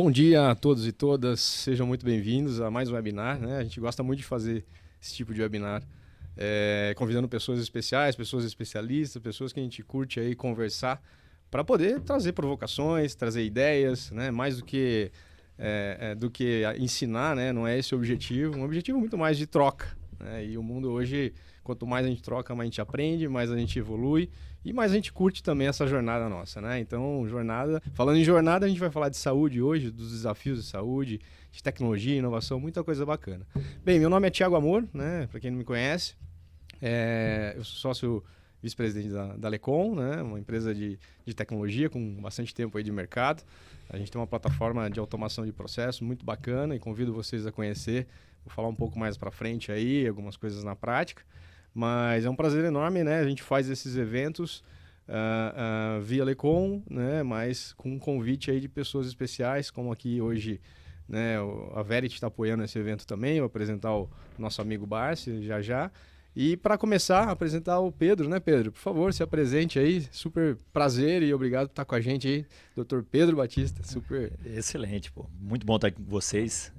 Bom dia a todos e todas, sejam muito bem-vindos a mais um webinar, né? A gente gosta muito de fazer esse tipo de webinar, convidando pessoas especiais, pessoas especialistas, pessoas que a gente curte aí conversar para poder trazer provocações, trazer ideias, né? Mais do que ensinar, né? Não é esse o objetivo, um objetivo muito mais de troca, né? E o mundo hoje, quanto mais a gente troca, mais a gente aprende, mais a gente evolui. E mais a gente curte também essa jornada nossa, né? Então, falando em jornada, a gente vai falar de saúde hoje, dos desafios de saúde, de tecnologia, inovação, muita coisa bacana. Bem, meu nome é Thiago Amor, né? Para quem não me conhece, eu sou sócio vice-presidente da Lecom, né? Uma empresa de tecnologia com bastante tempo aí de mercado. A gente tem uma plataforma de automação de processo muito bacana e convido vocês a conhecer. Vou falar um pouco mais para frente aí, algumas coisas na prática. Mas é um prazer enorme, né? A gente faz esses eventos via Lecom, né? Mas com um convite aí de pessoas especiais, como aqui hoje, né? A Verity está apoiando esse evento também. Vou apresentar o nosso amigo Barsi já. E para começar, apresentar o Pedro, né, Pedro? Por favor, se apresente aí. Super prazer e obrigado por estar com a gente aí, Dr. Pedro Batista. Super. Excelente, pô. Muito bom estar aqui com vocês.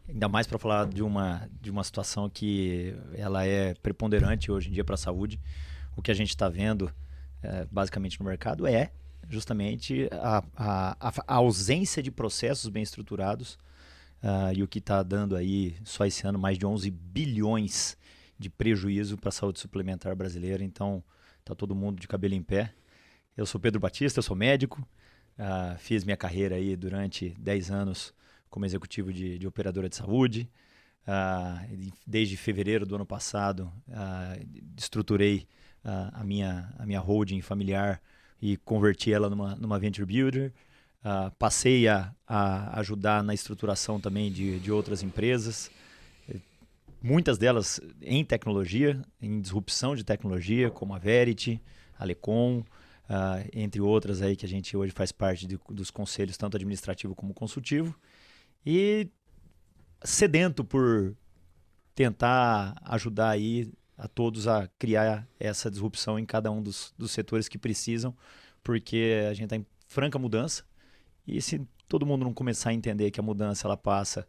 Ainda mais para falar de uma situação que ela é preponderante hoje em dia para a saúde. O que a gente está vendo basicamente no mercado é justamente a ausência de processos bem estruturados e o que está dando aí só esse ano mais de 11 bilhões de prejuízo para a saúde suplementar brasileira. Então está todo mundo de cabelo em pé. Eu sou Pedro Batista, eu sou médico, fiz minha carreira aí durante 10 anos como executivo de operadora de saúde. Desde fevereiro do ano passado, estruturei a minha holding familiar e converti ela numa venture builder. Passei a ajudar na estruturação também de outras empresas, muitas delas em tecnologia, em disrupção de tecnologia, como a Verity, a Lecom, entre outras aí que a gente hoje faz parte dos conselhos, tanto administrativo como consultivo. E sedento por tentar ajudar aí a todos a criar essa disrupção em cada um dos setores que precisam, porque a gente está em franca mudança e se todo mundo não começar a entender que a mudança ela passa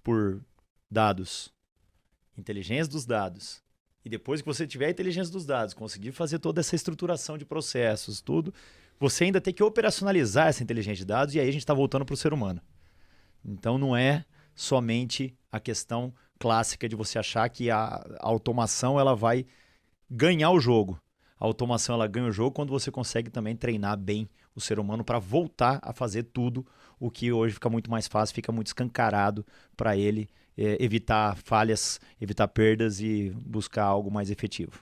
por dados, inteligência dos dados, e depois que você tiver a inteligência dos dados, conseguir fazer toda essa estruturação de processos, tudo, você ainda tem que operacionalizar essa inteligência de dados e aí a gente está voltando para o ser humano. Então não é somente a questão clássica de você achar que a automação ela vai ganhar o jogo. A automação ela ganha o jogo quando você consegue também treinar bem o ser humano para voltar a fazer tudo o que hoje fica muito mais fácil, fica muito escancarado para ele evitar falhas, evitar perdas e buscar algo mais efetivo.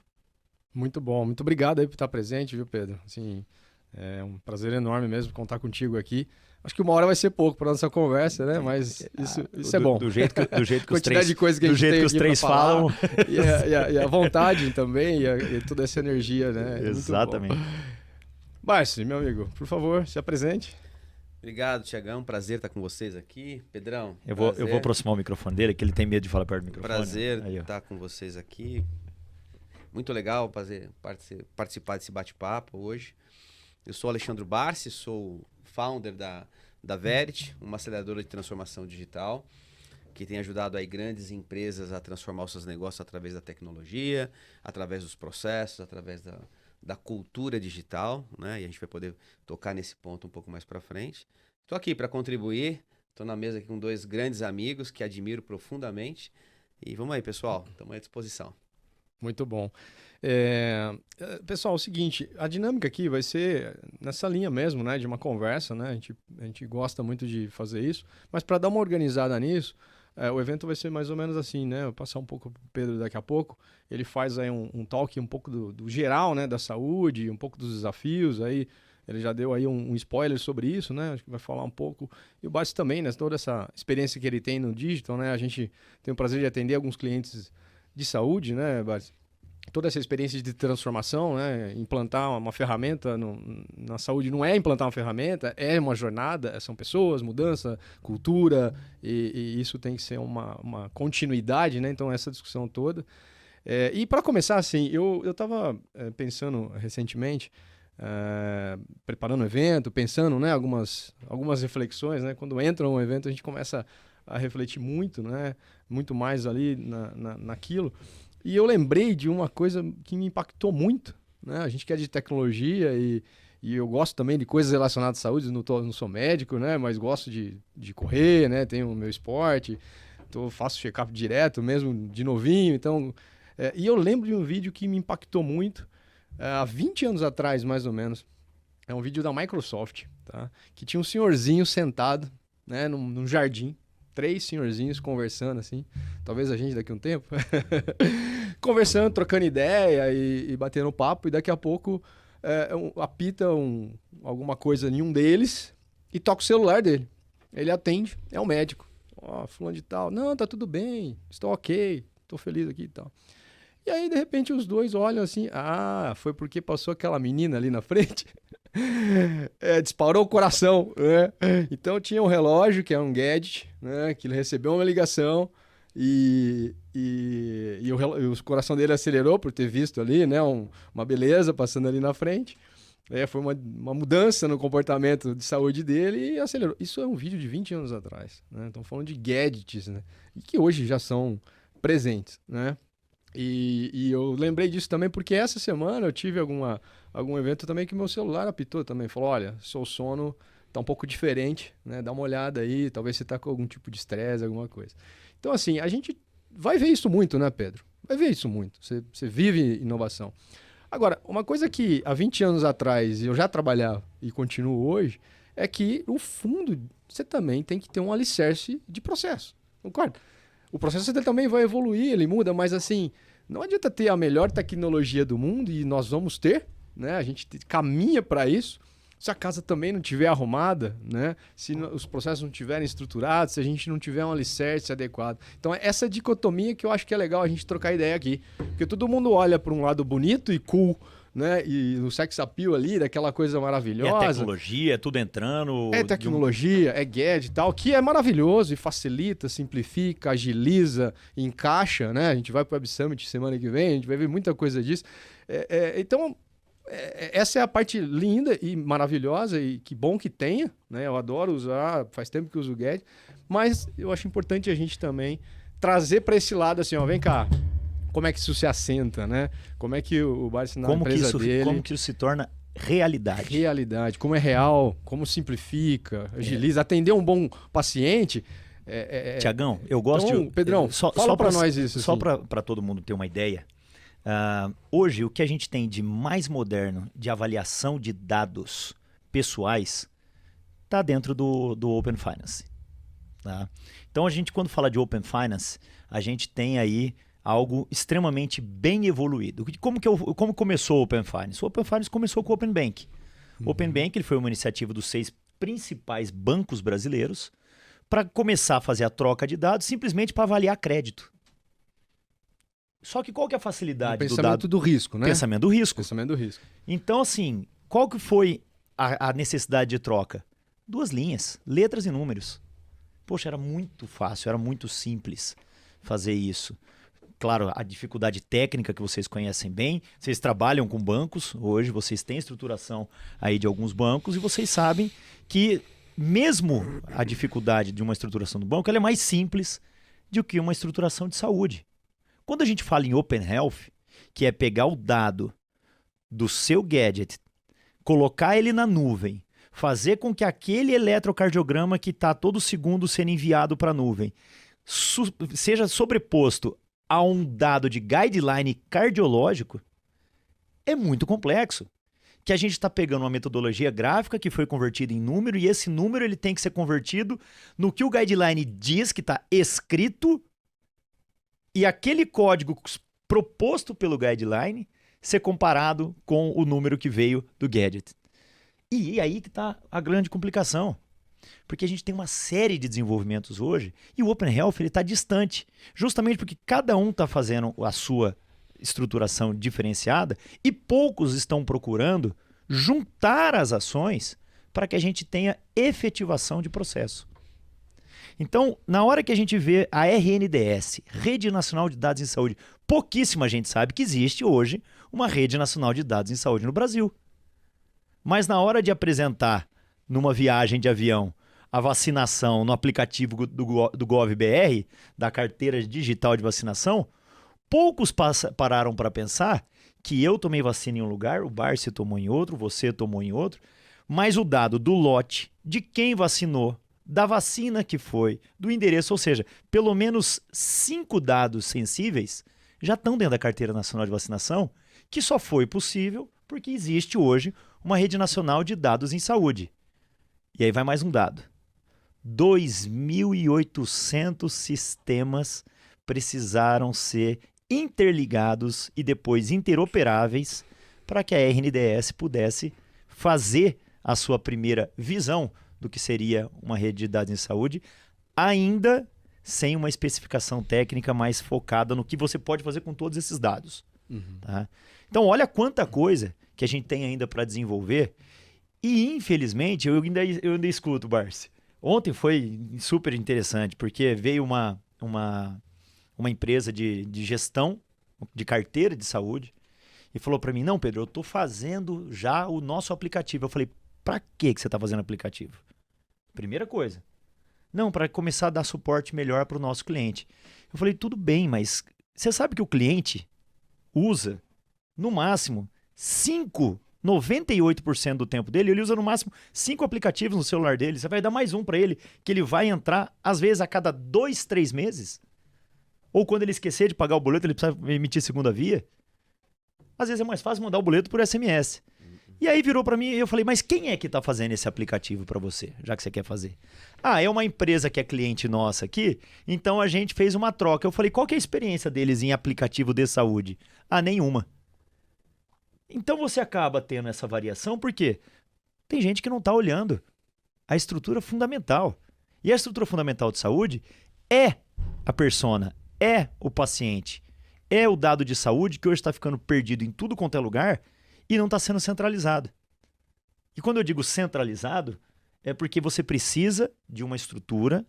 Muito bom, muito obrigado aí por estar presente, viu, Pedro? Assim, é um prazer enorme mesmo contar contigo aqui. Acho que uma hora vai ser pouco para nossa conversa, né? Mas isso é bom. Do jeito que os três, de coisa que do jeito que os três falam. E a vontade também, e toda essa energia, né? Exatamente. Barsi, meu amigo, por favor, se apresente. Obrigado, Thiagão. Prazer estar com vocês aqui. Pedrão, eu vou aproximar o microfone dele, que ele tem medo de falar perto do microfone. Prazer estar com vocês aqui. Muito legal participar desse bate-papo hoje. Eu sou Alexandre Barsi, sou founder da Verity, uma aceleradora de transformação digital, que tem ajudado aí grandes empresas a transformar os seus negócios através da tecnologia, através dos processos, através da cultura digital, né? E a gente vai poder tocar nesse ponto um pouco mais para frente. Estou aqui para contribuir, estou na mesa aqui com dois grandes amigos que admiro profundamente. E vamos aí, pessoal, estamos à disposição. Muito bom. Pessoal, é o seguinte, a dinâmica aqui vai ser nessa linha mesmo, né, de uma conversa, né, a gente gosta muito de fazer isso, mas para dar uma organizada nisso, o evento vai ser mais ou menos assim, né, eu vou passar um pouco para o Pedro daqui a pouco, ele faz aí um talk um pouco do geral, né, da saúde, um pouco dos desafios, aí ele já deu aí um spoiler sobre isso, né, acho que vai falar um pouco, e o Barsi também, né, toda essa experiência que ele tem no digital, né, a gente tem o prazer de atender alguns clientes de saúde, né, Barsi? Toda essa experiência de transformação, né? Implantar uma ferramenta na saúde não é implantar uma ferramenta, é uma jornada, são pessoas, mudança, cultura, e isso tem que ser uma continuidade, né? Então, essa discussão toda. E para começar, assim, eu estava pensando recentemente, preparando o evento, pensando, né, algumas reflexões, né? Quando entra um evento, a gente começa a refletir muito, né? Muito mais ali naquilo. E eu lembrei de uma coisa que me impactou muito, né? A gente que é de tecnologia e eu gosto também de coisas relacionadas à saúde, não sou médico, né? Mas gosto de correr, né? Tenho o meu esporte, faço check-up direto mesmo de novinho, então... e eu lembro de um vídeo que me impactou muito, há 20 anos atrás, mais ou menos. É um vídeo da Microsoft, tá? Que tinha um senhorzinho sentado, né, num jardim, 3 senhorzinhos conversando assim, talvez a gente daqui a um tempo, conversando, trocando ideia e batendo papo, e daqui a pouco apita alguma coisa em um deles e toca o celular dele. Ele atende, é um médico. Fulano de tal, não, tá tudo bem, estou ok, estou feliz aqui e tal. E aí, de repente, os dois olham assim, foi porque passou aquela menina ali na frente, disparou o coração, né? Então tinha um relógio, que é um gadget, né? Que ele recebeu uma ligação e o coração dele acelerou por ter visto ali, né? Uma beleza passando ali na frente. Foi uma mudança no comportamento de saúde dele e acelerou. Isso é um vídeo de 20 anos atrás, né? Estamos falando de gadgets, né? E que hoje já são presentes, né? E eu lembrei disso também porque essa semana eu tive algum evento também que meu celular apitou também. Falou, olha, seu sono tá um pouco diferente, né? Dá uma olhada aí, talvez você tá com algum tipo de estresse, alguma coisa. Então, assim, a gente vai ver isso muito, né, Pedro? Vai ver isso muito. Você vive inovação. Agora, uma coisa que há 20 anos atrás eu já trabalhava e continuo hoje, é que, no fundo, você também tem que ter um alicerce de processo. Concorda? O processo dele também vai evoluir, ele muda, mas assim, não adianta ter a melhor tecnologia do mundo, e nós vamos ter, né? A gente caminha para isso. Se a casa também não estiver arrumada, né? Se os processos não estiverem estruturados, se a gente não tiver um alicerce adequado. Então, essa dicotomia que eu acho que é legal a gente trocar ideia aqui. Porque todo mundo olha para um lado bonito e cool, né? E o sex appeal ali, daquela coisa maravilhosa. É tecnologia, é tudo entrando. É tecnologia, é gadget e tal, que é maravilhoso e facilita, simplifica, agiliza, encaixa, né? A gente vai para o Web Summit semana que vem, a gente vai ver muita coisa disso. Então, essa é a parte linda e maravilhosa, e que bom que tenha, né? Eu adoro usar, faz tempo que uso o gadget, mas eu acho importante a gente também trazer para esse lado assim, ó, vem cá. Como é que isso se assenta, né? Como é que o Barsi na empresa dele... Como que isso se torna realidade? Realidade, como é real, como simplifica, agiliza, atender um bom paciente... Tiagão, eu gosto então, Pedrão, fala para nós isso. Só assim. para todo mundo ter uma ideia. Hoje, o que a gente tem de mais moderno de avaliação de dados pessoais está dentro do Open Finance. Tá? Então, a gente, quando fala de Open Finance, a gente tem aí algo extremamente bem evoluído. Como começou o Open Finance? O Open Finance começou com o Open Bank. O Open Bank ele foi uma iniciativa dos 6 principais bancos brasileiros para começar a fazer a troca de dados simplesmente para avaliar crédito. Só que qual que é a facilidade do dado? Pensamento do risco, né? Pensamento do risco. Pensamento do risco. Então, assim, qual que foi a necessidade de troca? 2 linhas, letras e números. Poxa, era muito fácil, era muito simples fazer isso. Claro, a dificuldade técnica que vocês conhecem bem, vocês trabalham com bancos, hoje vocês têm estruturação aí de alguns bancos e vocês sabem que mesmo a dificuldade de uma estruturação do banco, ela é mais simples do que uma estruturação de saúde. Quando a gente fala em Open Health, que é pegar o dado do seu gadget, colocar ele na nuvem, fazer com que aquele eletrocardiograma que está todo segundo sendo enviado para a nuvem seja sobreposto a um dado de guideline cardiológico, é muito complexo. Que a gente está pegando uma metodologia gráfica que foi convertida em número, e esse número ele tem que ser convertido no que o guideline diz que está escrito, e aquele código proposto pelo guideline ser comparado com o número que veio do gadget. E aí que está a grande complicação. Porque a gente tem uma série de desenvolvimentos hoje e o Open Health está distante. Justamente porque cada um está fazendo a sua estruturação diferenciada e poucos estão procurando juntar as ações para que a gente tenha efetivação de processo. Então, na hora que a gente vê a RNDS, Rede Nacional de Dados em Saúde, pouquíssima gente sabe que existe hoje uma Rede Nacional de Dados em Saúde no Brasil. Mas na hora de apresentar numa viagem de avião a vacinação no aplicativo do GovBR, da carteira digital de vacinação, poucos pararam para pensar que eu tomei vacina em um lugar, o Barsi tomou em outro, você tomou em outro, mas o dado do lote, de quem vacinou, da vacina que foi, do endereço, ou seja, pelo menos 5 dados sensíveis já estão dentro da Carteira Nacional de Vacinação, que só foi possível porque existe hoje uma rede nacional de dados em saúde. E aí vai mais um dado. 2.800 sistemas precisaram ser interligados e depois interoperáveis para que a RNDS pudesse fazer a sua primeira visão do que seria uma rede de dados em saúde, ainda sem uma especificação técnica mais focada no que você pode fazer com todos esses dados. Tá? Então, olha quanta coisa que a gente tem ainda para desenvolver. E, infelizmente, eu ainda escuto, Barsi. Ontem foi super interessante, porque veio uma empresa de gestão de carteira de saúde e falou para mim, não, Pedro, eu estou fazendo já o nosso aplicativo. Eu falei, para que você está fazendo aplicativo? Primeira coisa. Não, para começar a dar suporte melhor para o nosso cliente. Eu falei, tudo bem, mas você sabe que o cliente usa, no máximo, 98% do tempo dele, ele usa no máximo 5 aplicativos no celular dele. Você vai dar mais um para ele, que ele vai entrar, às vezes, a cada 2, 3 meses. Ou quando ele esquecer de pagar o boleto, ele precisa emitir segunda via. Às vezes é mais fácil mandar o boleto por SMS. E aí virou para mim e eu falei, mas quem é que está fazendo esse aplicativo para você, já que você quer fazer? Ah, é uma empresa que é cliente nossa aqui, então a gente fez uma troca. Eu falei, qual que é a experiência deles em aplicativo de saúde? Ah, nenhuma. Então você acaba tendo essa variação porque tem gente que não está olhando a estrutura fundamental. E a estrutura fundamental de saúde é a persona, é o paciente, é o dado de saúde que hoje está ficando perdido em tudo quanto é lugar e não está sendo centralizado. E quando eu digo centralizado, é porque você precisa de uma estrutura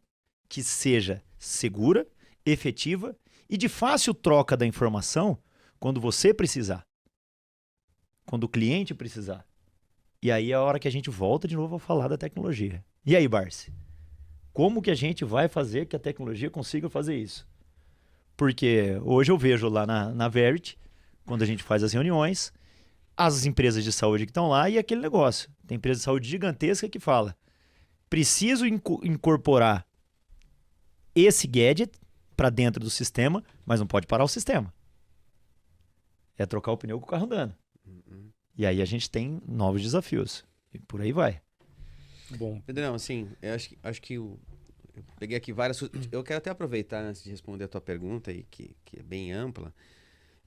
que seja segura, efetiva e de fácil troca da informação quando você precisar. Quando o cliente precisar. E aí é a hora que a gente volta de novo a falar da tecnologia. E aí, Barsi? Como que a gente vai fazer que a tecnologia consiga fazer isso? Porque hoje eu vejo lá na Verity, quando a gente faz as reuniões, as empresas de saúde que estão lá e aquele negócio. Tem empresa de saúde gigantesca que fala, preciso incorporar esse gadget para dentro do sistema, mas não pode parar o sistema. É trocar o pneu com o carro andando. E aí a gente tem novos desafios. E por aí vai. Bom. Pedrão, assim, eu acho que eu peguei aqui várias... Eu quero até aproveitar antes de responder a tua pergunta, aí, que é bem ampla.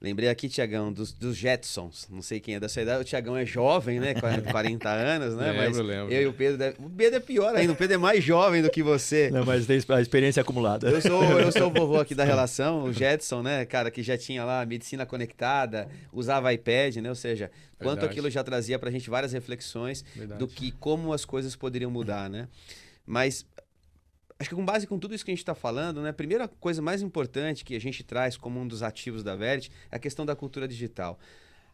Lembrei aqui, Tiagão, dos Jetsons. Não sei quem é dessa idade. O Tiagão é jovem, né? 40 anos, né? Lembro. Eu e o Pedro... O Pedro é pior ainda. O Pedro é mais jovem do que você. Não, mas tem a experiência acumulada. Eu sou o vovô aqui da relação, o Jetson, né? Cara, que já tinha lá medicina conectada, usava iPad, né? Ou seja, quanto aquilo já trazia pra gente várias reflexões do que como as coisas poderiam mudar, né? Mas... acho que com base com tudo isso que a gente está falando, né, a primeira coisa mais importante que a gente traz como um dos ativos da Verity é a questão da cultura digital.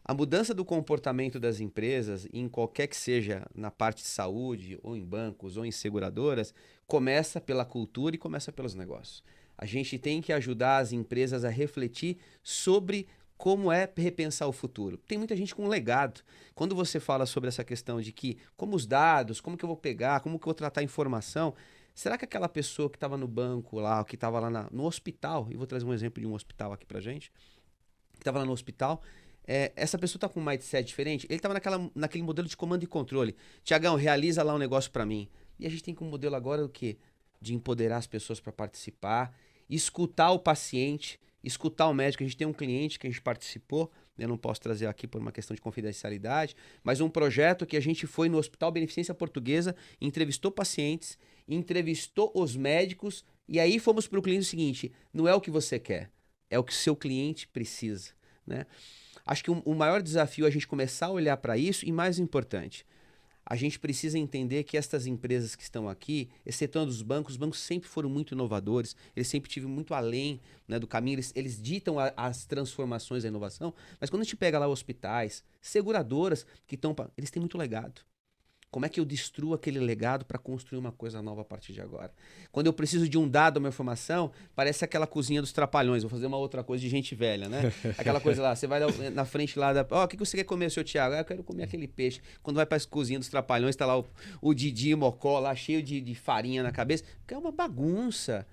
A mudança do comportamento das empresas, em qualquer que seja na parte de saúde, ou em bancos, ou em seguradoras, começa pela cultura e começa pelos negócios. A gente tem que ajudar as empresas a refletir sobre como é repensar o futuro. Tem muita gente com legado. Quando você fala sobre essa questão de que, como os dados, como que eu vou pegar, como que eu vou tratar a informação... será que aquela pessoa que estava no banco lá, que estava lá no hospital, e vou trazer um exemplo de um hospital aqui pra gente, que estava lá no hospital, essa pessoa está com um mindset diferente? Ele estava naquele modelo de comando e controle. Tiagão, realiza lá um negócio para mim. E a gente tem como modelo agora o quê? De empoderar as pessoas para participar, escutar o paciente, escutar o médico. A gente tem um cliente que a gente participou, eu não posso trazer aqui por uma questão de confidencialidade, mas um projeto que a gente foi no Hospital Beneficência Portuguesa, entrevistou pacientes, entrevistou os médicos e aí fomos para o cliente o seguinte, não é o que você quer, é o que o seu cliente precisa, né? Acho que o maior desafio é a gente começar a olhar para isso e mais importante, a gente precisa entender que estas empresas que estão aqui, excetuando os bancos sempre foram muito inovadores, eles sempre estiveram muito além, né, do caminho, eles ditam as transformações da inovação, mas quando a gente pega lá hospitais, seguradoras, eles têm muito legado. Como é que eu destruo aquele legado para construir uma coisa nova a partir de agora? Quando eu preciso de um dado, uma informação, parece aquela cozinha dos Trapalhões. Vou fazer uma outra coisa de gente velha, né? Aquela coisa lá, você vai na frente lá da... o que você quer comer, seu Thiago? Eu quero comer aquele peixe. Quando vai para a cozinha dos Trapalhões, tá lá o Didi Mocó lá, cheio de farinha na cabeça. Que é uma bagunça,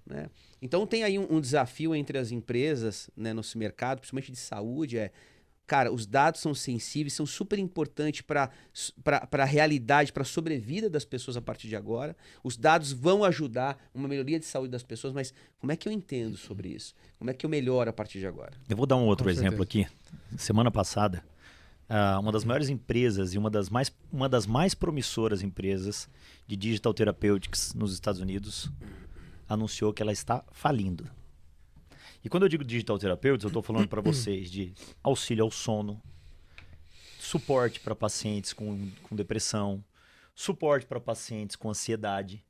né? Então tem aí um desafio entre as empresas, né, no mercado, principalmente de saúde, cara, os dados são sensíveis, são super importantes para a realidade, para a sobrevida das pessoas a partir de agora. Os dados vão ajudar uma melhoria de saúde das pessoas, mas como é que eu entendo sobre isso? Como é que eu melhoro a partir de agora? Eu vou dar um outro exemplo aqui. Semana passada, uma das maiores empresas e uma das mais promissoras empresas de Digital Therapeutics nos Estados Unidos anunciou que ela está falindo. E quando eu digo Digital Therapeutics, eu estou falando para vocês de auxílio ao sono, suporte para pacientes com depressão, suporte para pacientes com ansiedade.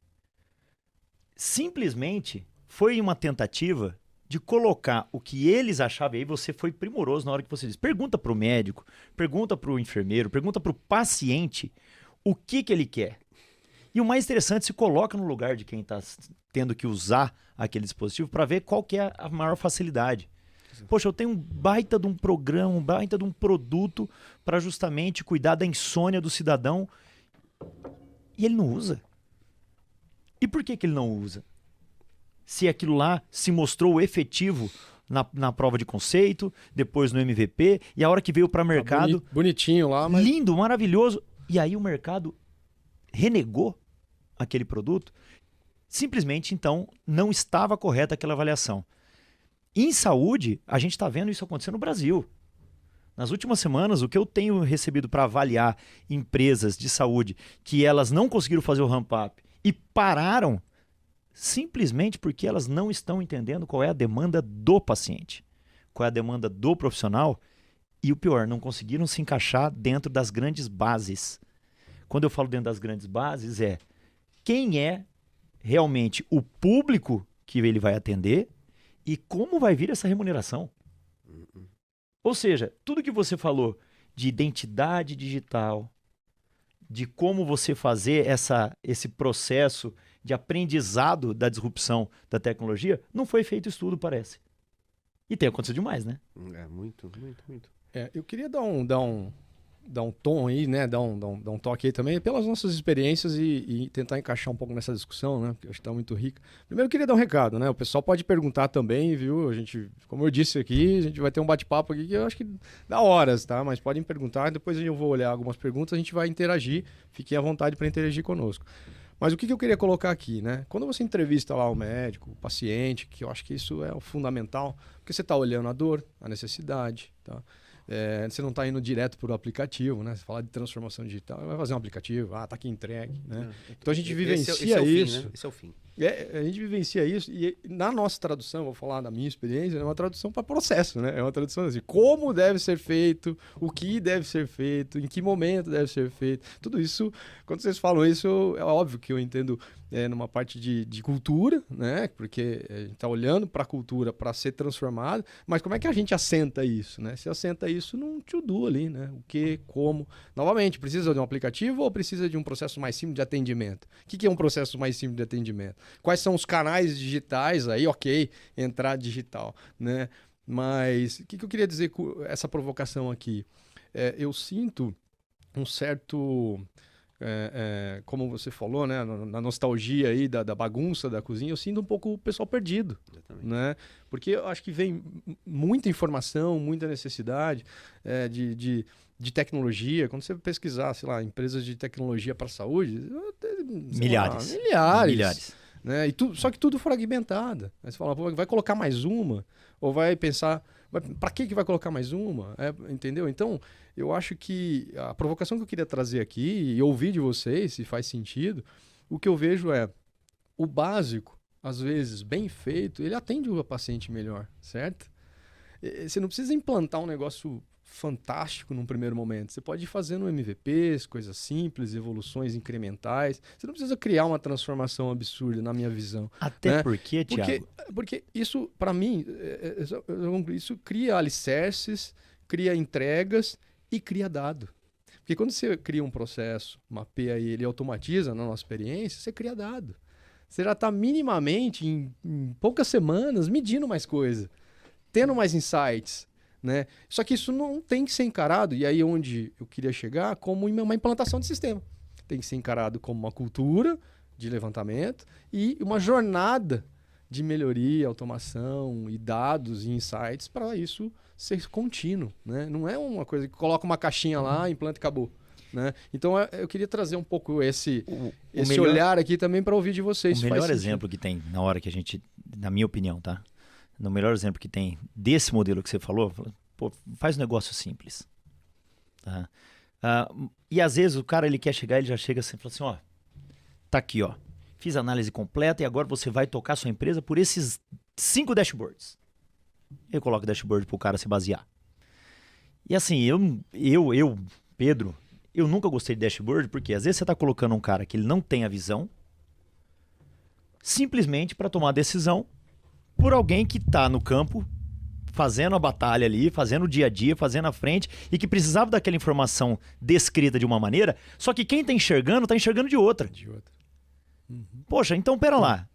Simplesmente foi uma tentativa de colocar o que eles achavam, e aí você foi primoroso na hora que você disse. Pergunta para o médico, pergunta para o enfermeiro, pergunta para o paciente o que ele quer. E o mais interessante, se coloca no lugar de quem está tendo que usar aquele dispositivo para ver qual que é a maior facilidade. Poxa, eu tenho um baita de um programa, um baita de um produto para justamente cuidar da insônia do cidadão e ele não usa. E por que ele não usa? Se aquilo lá se mostrou efetivo na prova de conceito, depois no MVP, e a hora que veio para o mercado... Bonitinho lá, mas... Lindo, maravilhoso. E aí o mercado renegou aquele produto, simplesmente, então, não estava correta aquela avaliação. Em saúde, a gente está vendo isso acontecer no Brasil. Nas últimas semanas, o que eu tenho recebido para avaliar empresas de saúde que elas não conseguiram fazer o ramp-up e pararam simplesmente porque elas não estão entendendo qual é a demanda do paciente, qual é a demanda do profissional e, o pior, não conseguiram se encaixar dentro das grandes bases. Quando eu falo dentro das grandes bases, quem é realmente o público que ele vai atender e como vai vir essa remuneração. Ou seja, tudo que você falou de identidade digital, de como você fazer esse processo de aprendizado da disrupção da tecnologia, não foi feito estudo, parece. E tem acontecido demais, né? Muito, muito, muito. Eu queria dar um tom aí, né? Dar um toque aí também pelas nossas experiências e tentar encaixar um pouco nessa discussão, né? Porque eu acho que está muito rica. Primeiro eu queria dar um recado, né? O pessoal pode perguntar também, viu? A gente, como eu disse aqui, a gente vai ter um bate-papo aqui que eu acho que dá horas, tá? Mas podem perguntar, depois eu vou olhar algumas perguntas, a gente vai interagir. Fiquem à vontade para interagir conosco. Mas o que eu queria colocar aqui, né? Quando você entrevista lá o médico, o paciente, que eu acho que isso é o fundamental, porque você está olhando a dor, a necessidade, tá? Você não está indo direto para o aplicativo, né? Você fala de transformação digital, vai fazer um aplicativo, tá aqui entregue, né? Então a gente vivencia esse é o isso. Fim, né? Esse é o fim. A gente vivencia isso e na nossa tradução, vou falar da minha experiência, é uma tradução para processo, né? É uma tradução assim, como deve ser feito, o que deve ser feito, em que momento deve ser feito. Tudo isso, quando vocês falam isso, é óbvio que eu entendo numa parte de cultura, né? Porque a gente está olhando para a cultura para ser transformado, mas como é que a gente assenta isso, né? Se assenta isso num to-do ali, né? O que, como. Novamente, precisa de um aplicativo ou precisa de um processo mais simples de atendimento? O que é um processo mais simples de atendimento? Quais são os canais digitais aí? Ok, entrar digital, né? Mas o que eu queria dizer com essa provocação aqui? Eu sinto um certo... como você falou, né, na nostalgia aí da bagunça da cozinha, eu sinto um pouco o pessoal perdido, né? Porque eu acho que vem muita informação, muita necessidade de tecnologia. Quando você pesquisar, sei lá, empresas de tecnologia para a saúde, Milhares. Né? Só que tudo fragmentado. Aí você fala, vai colocar mais uma? Ou vai pensar, para que vai colocar mais uma? Entendeu? Então, eu acho que a provocação que eu queria trazer aqui, e ouvir de vocês, se faz sentido, o que eu vejo o básico, às vezes, bem feito, ele atende o paciente melhor, certo? Você não precisa implantar um negócio fantástico num primeiro momento. Você pode ir fazendo MVPs, coisas simples, evoluções incrementais. Você não precisa criar uma transformação absurda, na minha visão. Até né? porque, Thiago... Porque isso, para mim, isso cria alicerces, cria entregas e cria dado. Porque quando você cria um processo, mapeia ele e automatiza na nossa experiência, você cria dado. Você já está minimamente, em poucas semanas, medindo mais coisa, tendo mais insights. Né? Só que isso não tem que ser encarado, e aí onde eu queria chegar, como uma implantação de sistema. Tem que ser encarado como uma cultura de levantamento e uma jornada de melhoria, automação e dados e insights para isso ser contínuo. Né? Não é uma coisa que coloca uma caixinha lá, implanta e acabou. Né? Então eu queria trazer um pouco esse olhar aqui também para ouvir de vocês. O melhor exemplo que tem na hora que a gente, na minha opinião, tá? No melhor exemplo que tem desse modelo que você falou, pô, faz um negócio simples. Tá? E às vezes o cara ele quer chegar, ele já chega assim e fala assim, ó, tá aqui, ó, fiz a análise completa e agora você vai tocar sua empresa por esses 5 dashboards. Eu coloco o dashboard pro cara se basear. E assim, eu, Pedro, eu nunca gostei de dashboard porque às vezes você tá colocando um cara que ele não tem a visão simplesmente para tomar a decisão por alguém que está no campo, fazendo a batalha ali, fazendo o dia a dia, fazendo a frente, e que precisava daquela informação descrita de uma maneira, só que quem está enxergando de outra. Uhum. Poxa, então pera lá.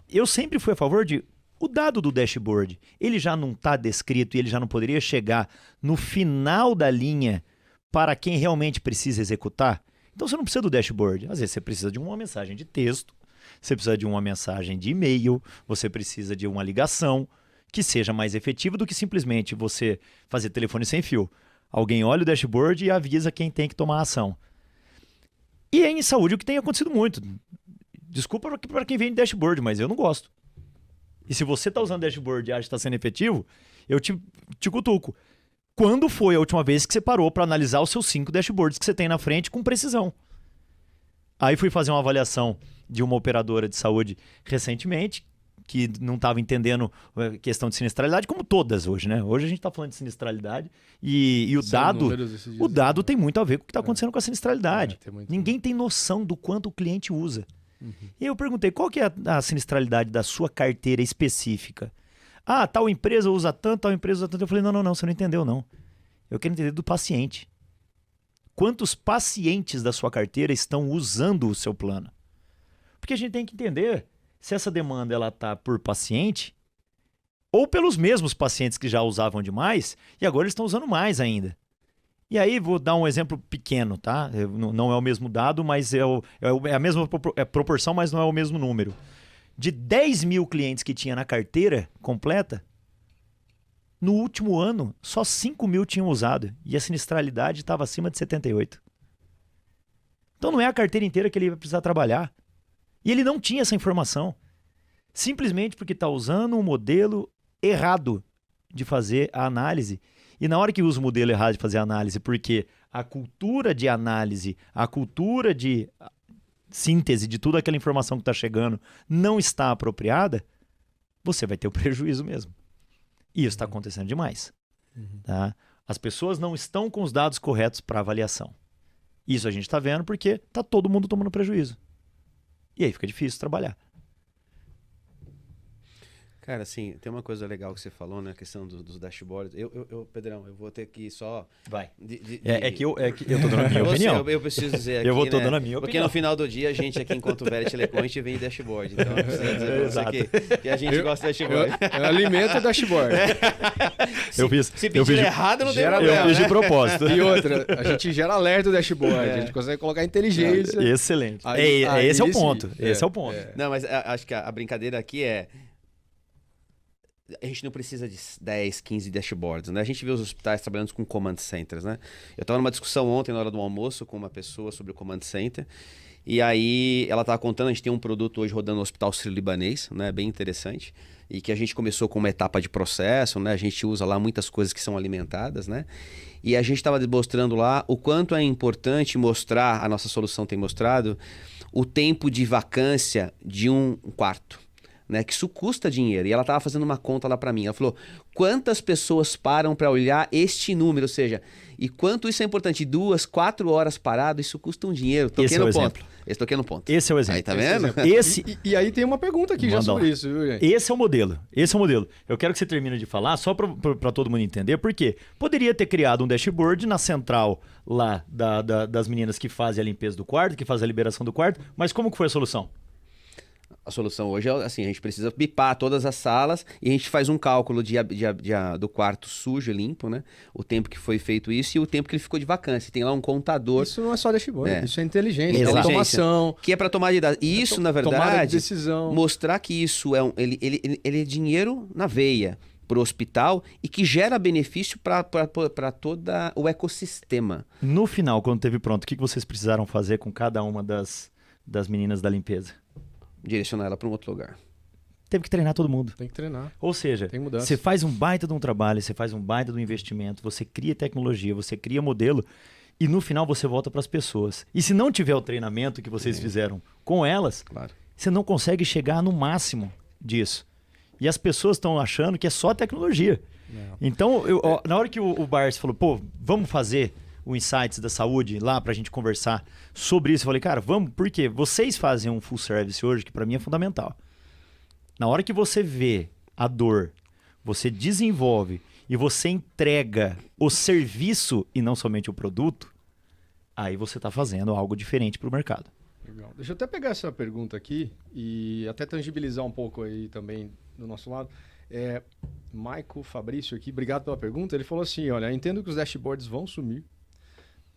Eu sempre fui a favor de... O dado do dashboard, ele já não está descrito e ele já não poderia chegar no final da linha para quem realmente precisa executar? Então você não precisa do dashboard. Às vezes você precisa de uma mensagem de texto, você precisa de uma mensagem de e-mail, você precisa de uma ligação que seja mais efetiva do que simplesmente você fazer telefone sem fio. Alguém olha o dashboard e avisa quem tem que tomar a ação. E em saúde o que tem acontecido muito. Desculpa para quem vem de dashboard, mas eu não gosto. E se você está usando dashboard e acha que está sendo efetivo, eu te cutuco. Quando foi a última vez que você parou para analisar os seus 5 dashboards que você tem na frente com precisão? Aí fui fazer uma avaliação de uma operadora de saúde recentemente, que não estava entendendo a questão de sinistralidade, como todas hoje, né? Hoje a gente está falando de sinistralidade e o dado tem muito a ver com o que está acontecendo com a sinistralidade. Ninguém tem noção do quanto o cliente usa. Uhum. E eu perguntei, qual que é a sinistralidade da sua carteira específica? Ah, tal empresa usa tanto, tal empresa usa tanto. Eu falei, não, você não entendeu, não. Eu quero entender do paciente. Quantos pacientes da sua carteira estão usando o seu plano? Porque a gente tem que entender se essa demanda ela está por paciente ou pelos mesmos pacientes que já usavam demais e agora eles estão usando mais ainda. E aí vou dar um exemplo pequeno, tá? Não é o mesmo dado, mas é a mesma proporção, mas não é o mesmo número. De 10 mil clientes que tinha na carteira completa, no último ano, só 5 mil tinham usado. E a sinistralidade estava acima de 78. Então não é a carteira inteira que ele vai precisar trabalhar. E ele não tinha essa informação. Simplesmente porque está usando um modelo errado de fazer a análise. E na hora que usa o modelo errado de fazer a análise, porque a cultura de análise, a cultura de síntese de toda aquela informação que está chegando não está apropriada, você vai ter o prejuízo mesmo. E isso está acontecendo demais. Uhum. Tá? As pessoas não estão com os dados corretos para avaliação. Isso a gente está vendo porque está todo mundo tomando prejuízo. E aí fica difícil trabalhar. Cara, assim, tem uma coisa legal que você falou, né? A questão dos dashboards. Pedrão, eu vou ter que só... Vai. É que eu tô dando a minha opinião. Eu preciso dizer aqui, tô dando a minha opinião. Porque no final do dia, a gente aqui, enquanto Verity Telecom, a gente vem de dashboard. Então, eu preciso dizer pra você que a gente gosta de dashboard. Eu alimento o dashboard. Se pedir errado, não tem problema. Eu fiz de propósito. E outra, a gente gera alerta do dashboard. A gente consegue colocar inteligência. Excelente. Esse é o ponto. Esse é o ponto. Não, mas acho que a brincadeira aqui é... A gente não precisa de 10, 15 dashboards, né? A gente vê os hospitais trabalhando com command centers, né? Eu estava numa discussão ontem, na hora do almoço, com uma pessoa sobre o command center. E aí, ela estava contando, a gente tem um produto hoje rodando no Hospital Sírio-Libanês, né? Bem interessante. E que a gente começou com uma etapa de processo, né? A gente usa lá muitas coisas que são alimentadas, né? E a gente estava mostrando lá o quanto é importante mostrar, a nossa solução tem mostrado, o tempo de vacância de um quarto. né? Que isso custa dinheiro. E ela estava fazendo uma conta lá para mim. Ela falou, quantas pessoas param para olhar este número? Ou seja, e quanto isso é importante? 2, 4 horas parado, isso custa um dinheiro. Toquei no ponto. Toquei no ponto. Esse é o exemplo. Aí, tá vendo? E aí tem uma pergunta aqui já sobre isso, viu, gente? Esse é o modelo. Eu quero que você termine de falar, só para todo mundo entender, porque poderia ter criado um dashboard na central lá das meninas que fazem a limpeza do quarto, que fazem a liberação do quarto, mas como que foi a solução? A solução hoje é assim, a gente precisa bipar todas as salas e a gente faz um cálculo do quarto sujo e limpo, né? O tempo que foi feito isso e o tempo que ele ficou de vacância. Tem lá um contador. Isso não é só dashboard, isso é inteligência, é automação. Que é para tomar de dados. E isso, na verdade, de decisão. Mostrar que isso ele é dinheiro na veia para o hospital e que gera benefício para todo o ecossistema. No final, quando teve pronto, o que vocês precisaram fazer com cada uma das meninas da limpeza? Direcionar ela para um outro lugar. Teve que treinar todo mundo. Tem que treinar. Ou seja, você faz um baita de um trabalho, você faz um baita de um investimento, você cria tecnologia, você cria modelo e no final você volta para as pessoas. E se não tiver o treinamento que vocês fizeram com elas, você não consegue chegar no máximo disso. E as pessoas estão achando que é só tecnologia. Então, na hora que o Barsi falou, pô, vamos fazer o Insights da Saúde lá pra gente conversar sobre isso. Eu falei, cara, vamos, porque vocês fazem um full service hoje que pra mim é fundamental. Na hora que você vê a dor, você desenvolve e você entrega o serviço e não somente o produto, aí você tá fazendo algo diferente pro mercado. Legal. Deixa eu até pegar essa pergunta aqui e até tangibilizar um pouco aí também do nosso lado. Maico Fabrício aqui, obrigado pela pergunta. Ele falou assim, olha, entendo que os dashboards vão sumir.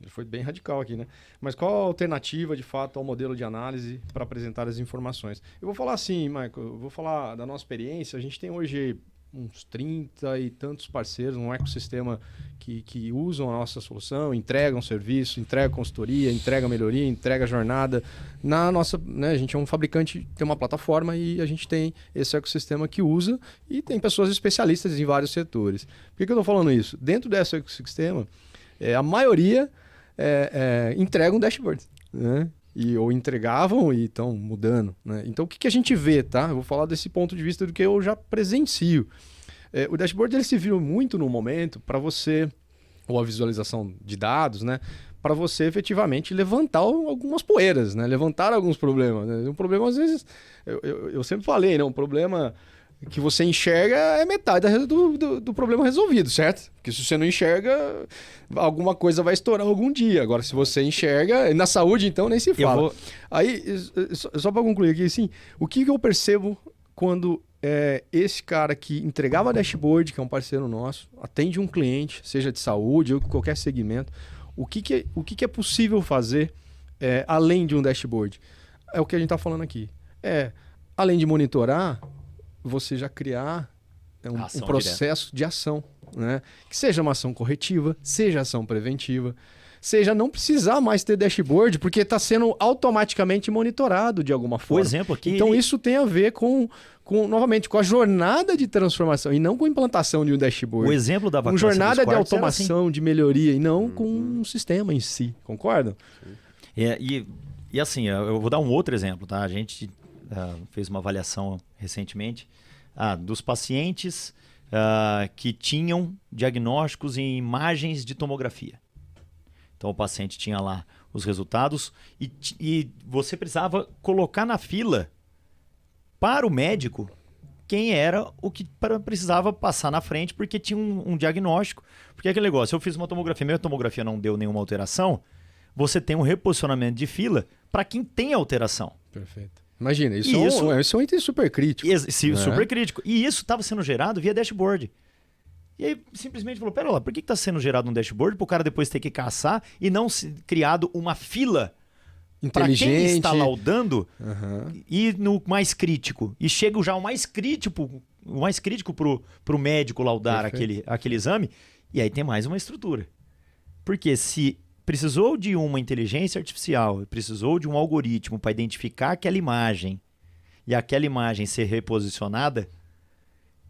Ele foi bem radical aqui, né? Mas qual a alternativa, de fato, ao modelo de análise para apresentar as informações? Eu vou falar assim, Michael, eu vou falar da nossa experiência. A gente tem hoje uns 30 e tantos parceiros, um ecossistema que usam a nossa solução, entregam serviço, entregam consultoria, entregam melhoria, entregam jornada. Na nossa, né, a gente é um fabricante, tem uma plataforma e a gente tem esse ecossistema que usa e tem pessoas especialistas em vários setores. Por que eu estou falando isso? Dentro desse ecossistema, a maioria entregam dashboards, né? Ou entregavam e estão mudando, né? Então, o que a gente vê, tá? Eu vou falar desse ponto de vista do que eu já presencio. O dashboard ele se viu muito no momento para você, ou a visualização de dados, né? Para você efetivamente levantar algumas poeiras, né? Levantar alguns problemas, né? Um problema, às vezes, eu sempre falei, né? Um problema que você enxerga é metade do problema resolvido, certo? Porque se você não enxerga, alguma coisa vai estourar algum dia. Agora, se você enxerga, na saúde, então, nem se fala. Aí, só para concluir aqui, assim, o que eu percebo quando esse cara que entregava dashboard, que é um parceiro nosso, atende um cliente, seja de saúde ou qualquer segmento, o que é possível fazer além de um dashboard? É o que a gente está falando aqui. Além de monitorar, você já criar um processo de ação, né? Que seja uma ação corretiva, seja ação preventiva, seja não precisar mais ter dashboard, porque está sendo automaticamente monitorado de alguma forma. O exemplo aqui... Então isso tem a ver novamente, com a jornada de transformação e não com a implantação de um dashboard. O exemplo da vacância com jornada de automação, assim, de melhoria e não com um sistema em si. Concordam? E assim, eu vou dar um outro exemplo, tá? A gente fez uma avaliação recentemente dos pacientes que tinham diagnósticos em imagens de tomografia. Então o paciente tinha lá os resultados e você precisava colocar na fila para o médico quem era o que precisava passar na frente porque tinha um diagnóstico. Porque é aquele negócio, eu fiz uma tomografia, minha tomografia não deu nenhuma alteração, você tem um reposicionamento de fila para quem tem alteração. Perfeito. Imagina, isso é um item super crítico. Super crítico. E isso estava sendo gerado via dashboard. E aí simplesmente falou, pera lá, por que está sendo gerado um dashboard para o cara depois ter que caçar e não criado uma fila para quem está laudando e no mais crítico? E chega já o mais crítico para o médico laudar aquele exame, e aí tem mais uma estrutura. Porque se precisou de uma inteligência artificial, precisou de um algoritmo para identificar aquela imagem e aquela imagem ser reposicionada,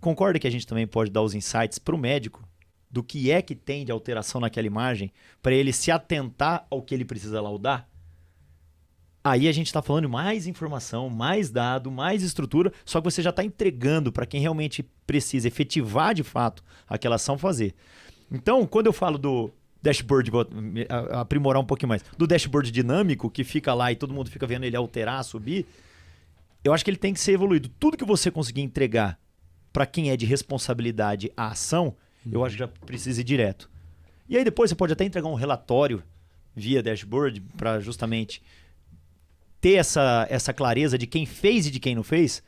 concorda que a gente também pode dar os insights para o médico do que é que tem de alteração naquela imagem para ele se atentar ao que ele precisa laudar? Aí a gente está falando de mais informação, mais dado, mais estrutura, só que você já está entregando para quem realmente precisa efetivar de fato aquela ação fazer. Então, quando eu falo do dashboard, vou aprimorar um pouquinho mais, do dashboard dinâmico, que fica lá e todo mundo fica vendo ele alterar, subir, eu acho que ele tem que ser evoluído. Tudo que você conseguir entregar para quem é de responsabilidade a ação, eu acho que já precisa ir direto. E aí depois você pode até entregar um relatório via dashboard para justamente ter essa clareza de quem fez e de quem não fez,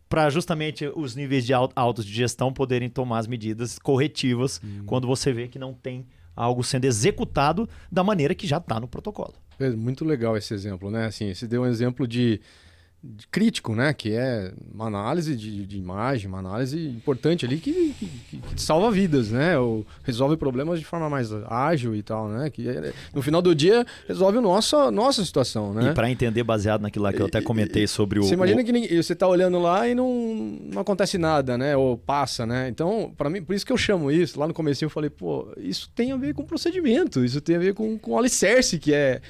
para justamente os níveis de altos de gestão poderem tomar as medidas corretivas quando você vê que não tem algo sendo executado da maneira que já está no protocolo. É muito legal esse exemplo, né? Assim, você deu um exemplo de crítico, né? Que é uma análise de imagem, uma análise importante ali que salva vidas, né? Ou resolve problemas de forma mais ágil e tal, né? Que no final do dia resolve nossa situação, né? E para entender, baseado naquilo lá que eu até comentei sobre o... Você imagina que você tá olhando lá e não acontece nada, né? Ou passa, né? Então, para mim, por isso que eu chamo isso. Lá no começo eu falei, pô, isso tem a ver com procedimento, isso tem a ver com o alicerce, que é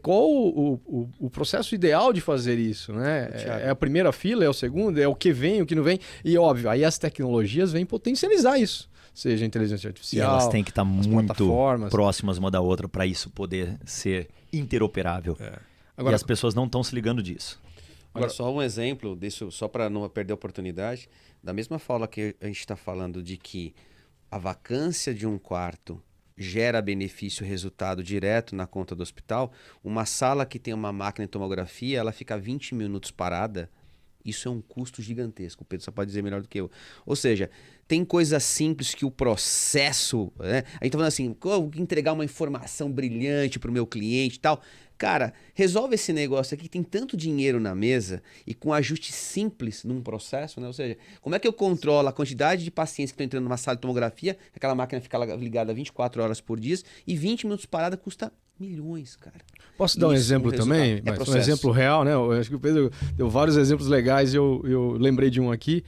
qual o processo ideal de fazer isso, né? É a primeira fila, é o segundo, é o que vem, o que não vem. E óbvio, aí as tecnologias vêm potencializar isso. Seja inteligência artificial. E elas têm que estar muito plataformas próximas uma da outra para isso poder ser interoperável. Agora, e as pessoas não estão se ligando disso. Agora, só um exemplo disso, só para não perder a oportunidade. Da mesma forma que a gente está falando de que a vacância de um quarto gera benefício, resultado direto na conta do hospital, uma sala que tem uma máquina de tomografia, ela fica 20 minutos parada, isso é um custo gigantesco. O Pedro só pode dizer melhor do que eu. Ou seja, tem coisas simples que o processo... né? A gente tá falando assim, entregar uma informação brilhante para o meu cliente e tal. Cara, resolve esse negócio aqui, tem tanto dinheiro na mesa e com ajuste simples num processo, né? Ou seja, como é que eu controlo a quantidade de pacientes que estão entrando numa sala de tomografia, aquela máquina fica ligada 24 horas por dia e 20 minutos parada custa milhões, cara. Posso dar um exemplo também? Um exemplo real, né? Eu acho que o Pedro deu vários exemplos legais e eu lembrei de um aqui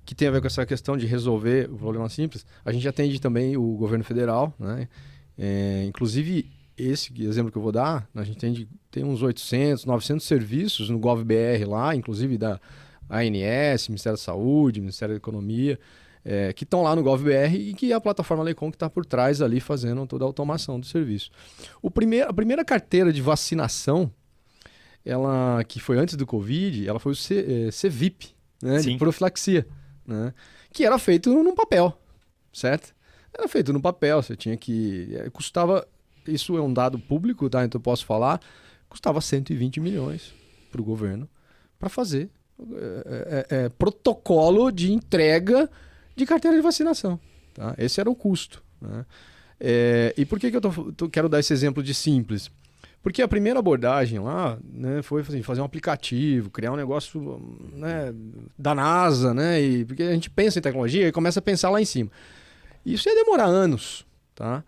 que tem a ver com essa questão de resolver o problema simples. A gente atende também o governo federal, né? Inclusive, esse exemplo que eu vou dar, a gente tem uns 800, 900 serviços no GovBR lá, inclusive da ANS, Ministério da Saúde, Ministério da Economia, que estão lá no GovBR e que é a plataforma Lecom que está por trás ali fazendo toda a automação do serviço. A primeira carteira de vacinação, ela que foi antes do Covid, ela foi o CVIP, né, de profilaxia, né, que era feito num papel, certo? Era feito no papel, você tinha que... custava... Isso é um dado público, tá? Então eu posso falar, custava 120 milhões para o governo para fazer protocolo de entrega de carteira de vacinação. Tá? Esse era o custo. Né? E por que eu quero dar esse exemplo de simples? Porque a primeira abordagem lá, né, foi assim, fazer um aplicativo, criar um negócio, né, da NASA, né? Porque a gente pensa em tecnologia e começa a pensar lá em cima. Isso ia demorar anos. Tá?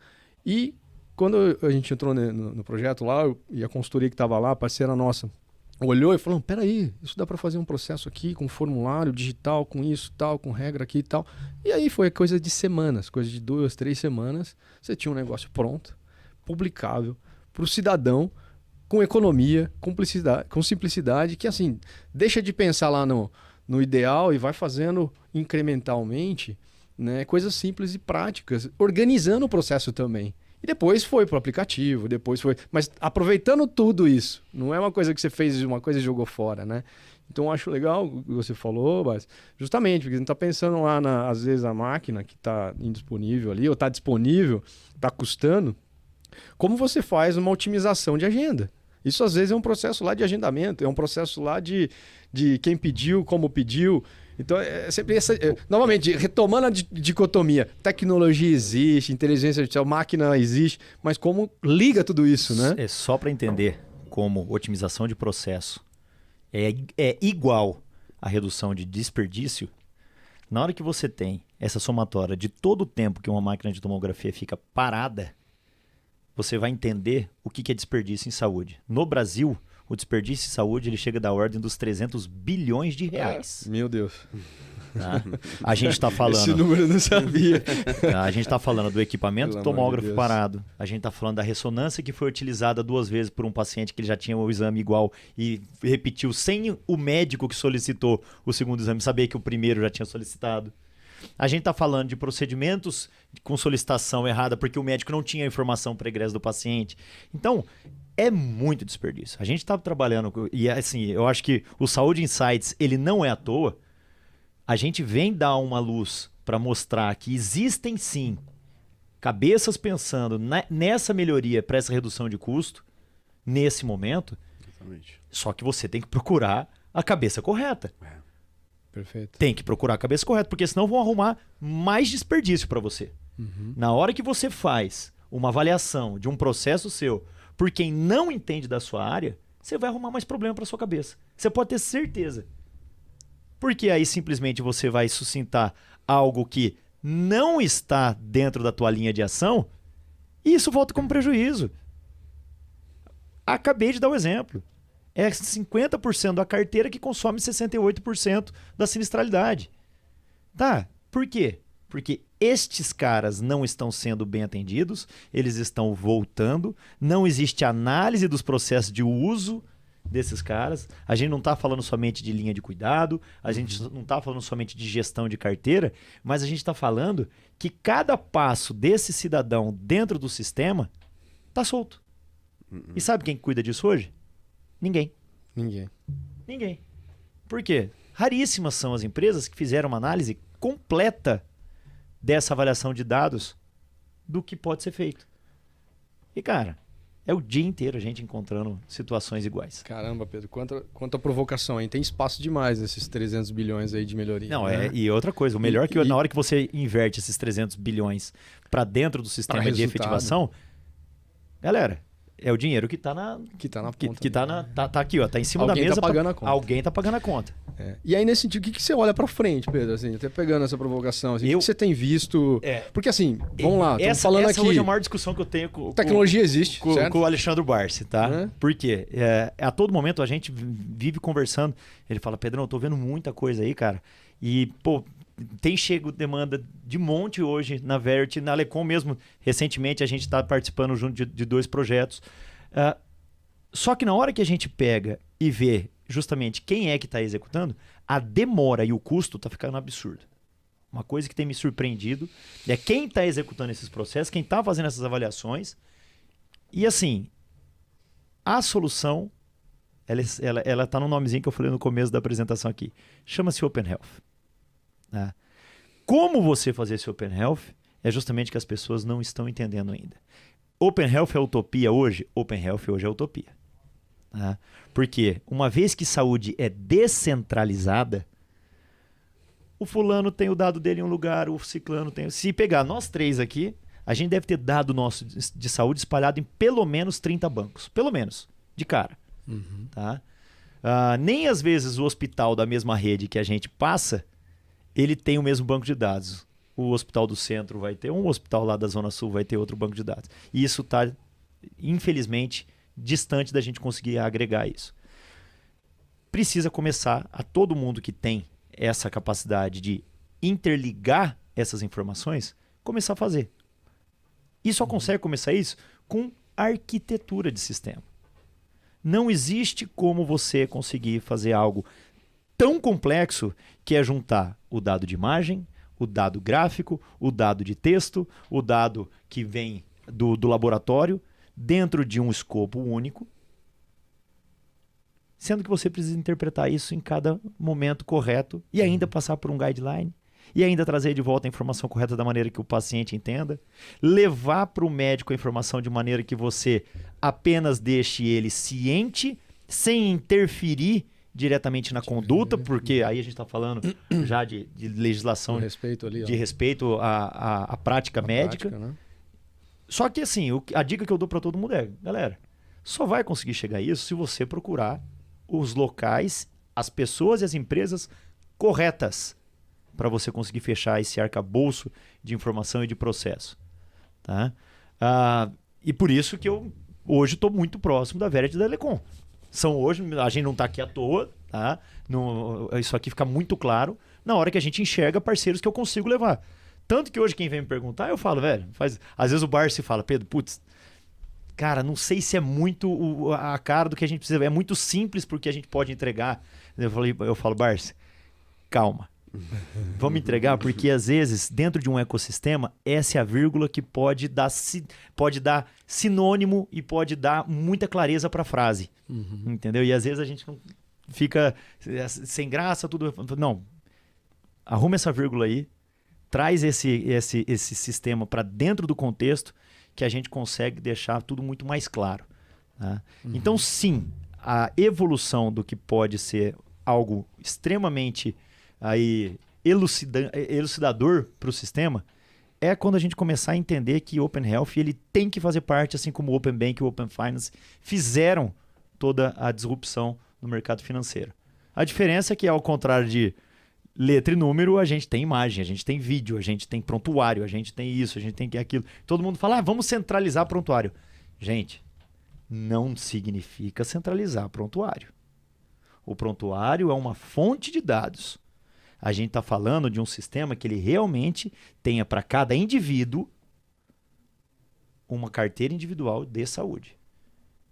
E quando a gente entrou no projeto lá, e a consultoria que estava lá, a parceira nossa, olhou e falou, peraí, isso dá para fazer um processo aqui com formulário digital, com isso tal, com regra aqui e tal. E aí foi coisa de semanas, coisa de 2, 3 semanas, você tinha um negócio pronto, publicável, para o cidadão, com economia, com simplicidade, que assim, deixa de pensar lá no ideal e vai fazendo incrementalmente, né, coisas simples e práticas, organizando o processo também. E depois foi pro aplicativo, mas aproveitando tudo isso. Não é uma coisa que você fez uma coisa e jogou fora, né? Então eu acho legal o que você falou, mas justamente porque a gente tá pensando lá, às vezes, a máquina que tá indisponível ali, ou tá disponível, tá custando, como você faz uma otimização de agenda. Isso às vezes é um processo lá de agendamento, é um processo lá de quem pediu, como pediu. Então, é sempre novamente, retomando a dicotomia, tecnologia existe, inteligência artificial, máquina existe, mas como liga tudo isso, né? É só para entender como otimização de processo é igual à redução de desperdício. Na hora que você tem essa somatória de todo o tempo que uma máquina de tomografia fica parada, você vai entender o que é desperdício em saúde. No Brasil, o desperdício em saúde ele chega da ordem dos 300 bilhões de reais. Meu Deus. Tá? A gente está falando... Esse número eu não sabia. A gente está falando do equipamento Pelo tomógrafo amor de Deus. parado. A gente está falando da ressonância que foi utilizada 2 vezes por um paciente que ele já tinha o exame igual e repetiu sem o médico que solicitou o segundo exame saber que o primeiro já tinha solicitado. A gente está falando de procedimentos com solicitação errada porque o médico não tinha a informação pregresso do paciente. Então, é muito desperdício. A gente está trabalhando... E assim, eu acho que o Saúde Insights, ele não é à toa. A gente vem dar uma luz para mostrar que existem sim cabeças pensando nessa melhoria para essa redução de custo, nesse momento, Exatamente. só que você tem que procurar a cabeça correta. Perfeito. Tem que procurar a cabeça correta, porque senão vão arrumar mais desperdício para você. Na hora que você faz uma avaliação de um processo seu por quem não entende da sua área, você vai arrumar mais problema para sua cabeça. Você pode ter certeza. Porque aí simplesmente você vai sucintar algo que não está dentro da tua linha de ação e isso volta como prejuízo. Acabei de dar o exemplo. É 50% da carteira que consome 68% da sinistralidade. Tá, por quê? Porque estes caras não estão sendo bem atendidos, eles estão voltando, não existe análise dos processos de uso desses caras. A gente não está falando somente de linha de cuidado, a gente não está falando somente de gestão de carteira, mas a gente está falando que cada passo desse cidadão dentro do sistema está solto. E sabe quem cuida disso hoje? Ninguém. Ninguém. Por quê? Raríssimas são as empresas que fizeram uma análise completa dessa avaliação de dados do que pode ser feito. E, cara, é o dia inteiro a gente encontrando situações iguais. Caramba, Pedro, quanta provocação aí. Tem espaço demais nesses 300 bilhões aí de melhoria. Não, né? e outra coisa, o melhor é que na hora que você inverte esses 300 bilhões para dentro do sistema de resultado. efetivação, galera, é o dinheiro que está na Que tá na ponta. que tá aqui, ó, tá em cima Alguém da mesa. tá pagando a conta. Alguém tá pagando a conta. É. E aí, nesse sentido, o que você olha pra frente, Pedro? Assim, até pegando essa provocação, assim, o que você tem visto? É. Porque assim, vamos lá, estamos falando essa aqui... hoje é a maior discussão que eu tenho com Tecnologia existe, certo? com o Alexandre Barsi, tá? Uhum. Por quê? A todo momento a gente vive conversando. Ele fala, Pedrão, eu tô vendo muita coisa aí, cara. E, pô, tem chego demanda de monte hoje na Verity, na Alecom mesmo. Recentemente a gente está participando junto de 2 projetos. Só que na hora que a gente pega e vê justamente quem é que está executando, a demora e o custo está ficando absurdo. Uma coisa que tem me surpreendido é quem está executando esses processos, quem está fazendo essas avaliações. E assim, a solução, ela está no nomezinho que eu falei no começo da apresentação aqui. Chama-se Open Health. Né? Como você fazer esse Open Health é justamente que as pessoas não estão entendendo ainda. Open Health é utopia hoje? Open Health hoje é utopia. Tá? Porque uma vez que saúde é descentralizada, o fulano tem o dado dele em um lugar, o ciclano tem... Se pegar nós 3 aqui, a gente deve ter dado nosso de saúde espalhado em pelo menos 30 bancos. Pelo menos, de cara. Tá? Nem às vezes o hospital da mesma rede que a gente passa, ele tem o mesmo banco de dados. O hospital do centro vai ter um, o hospital lá da Zona Sul vai ter outro banco de dados. E isso está, infelizmente, distante da gente conseguir agregar isso. Precisa começar a todo mundo que tem essa capacidade de interligar essas informações, começar a fazer. E só consegue começar isso com arquitetura de sistema. Não existe como você conseguir fazer algo tão complexo que é juntar o dado de imagem, o dado gráfico, o dado de texto, o dado que vem do laboratório, dentro de um escopo único, sendo que você precisa interpretar isso em cada momento correto e ainda passar por um guideline e ainda trazer de volta a informação correta da maneira que o paciente entenda, levar para o médico a informação de maneira que você apenas deixe ele ciente, sem interferir diretamente na conduta, porque aí a gente está falando já de legislação respeito ali, de respeito à prática médica. Prática, né? Só que assim, a dica que eu dou para todo mundo é, galera, só vai conseguir chegar a isso se você procurar os locais, as pessoas e as empresas corretas para você conseguir fechar esse arcabouço de informação e de processo. Tá? E por isso que eu hoje estou muito próximo da Verity e da Alecom. Hoje, a gente não está aqui à toa, tá? Isso aqui fica muito claro, na hora que a gente enxerga parceiros que eu consigo levar. Tanto que hoje quem vem me perguntar, eu falo, velho, às vezes o Barsi fala, Pedro, putz, cara, não sei se é muito a cara do que a gente precisa, é muito simples porque a gente pode entregar. Eu falo, Barsi, calma. Vamos entregar, porque às vezes, dentro de um ecossistema, essa é a vírgula que pode dar sinônimo e pode dar muita clareza para a frase. Entendeu? E às vezes a gente fica sem graça, tudo. Não. Arruma essa vírgula aí, traz esse sistema para dentro do contexto que a gente consegue deixar tudo muito mais claro. Tá? Então, sim, a evolução do que pode ser algo extremamente elucidador para o sistema é quando a gente começar a entender que Open Health ele tem que fazer parte, assim como o Open Bank e o Open Finance fizeram toda a disrupção no mercado financeiro. A diferença é que, ao contrário de letra e número, a gente tem imagem, a gente tem vídeo, a gente tem prontuário, a gente tem isso, a gente tem aquilo. Todo mundo fala, vamos centralizar prontuário. Gente, não significa centralizar prontuário. O prontuário é uma fonte de dados. A gente está falando de um sistema que ele realmente tenha para cada indivíduo uma carteira individual de saúde.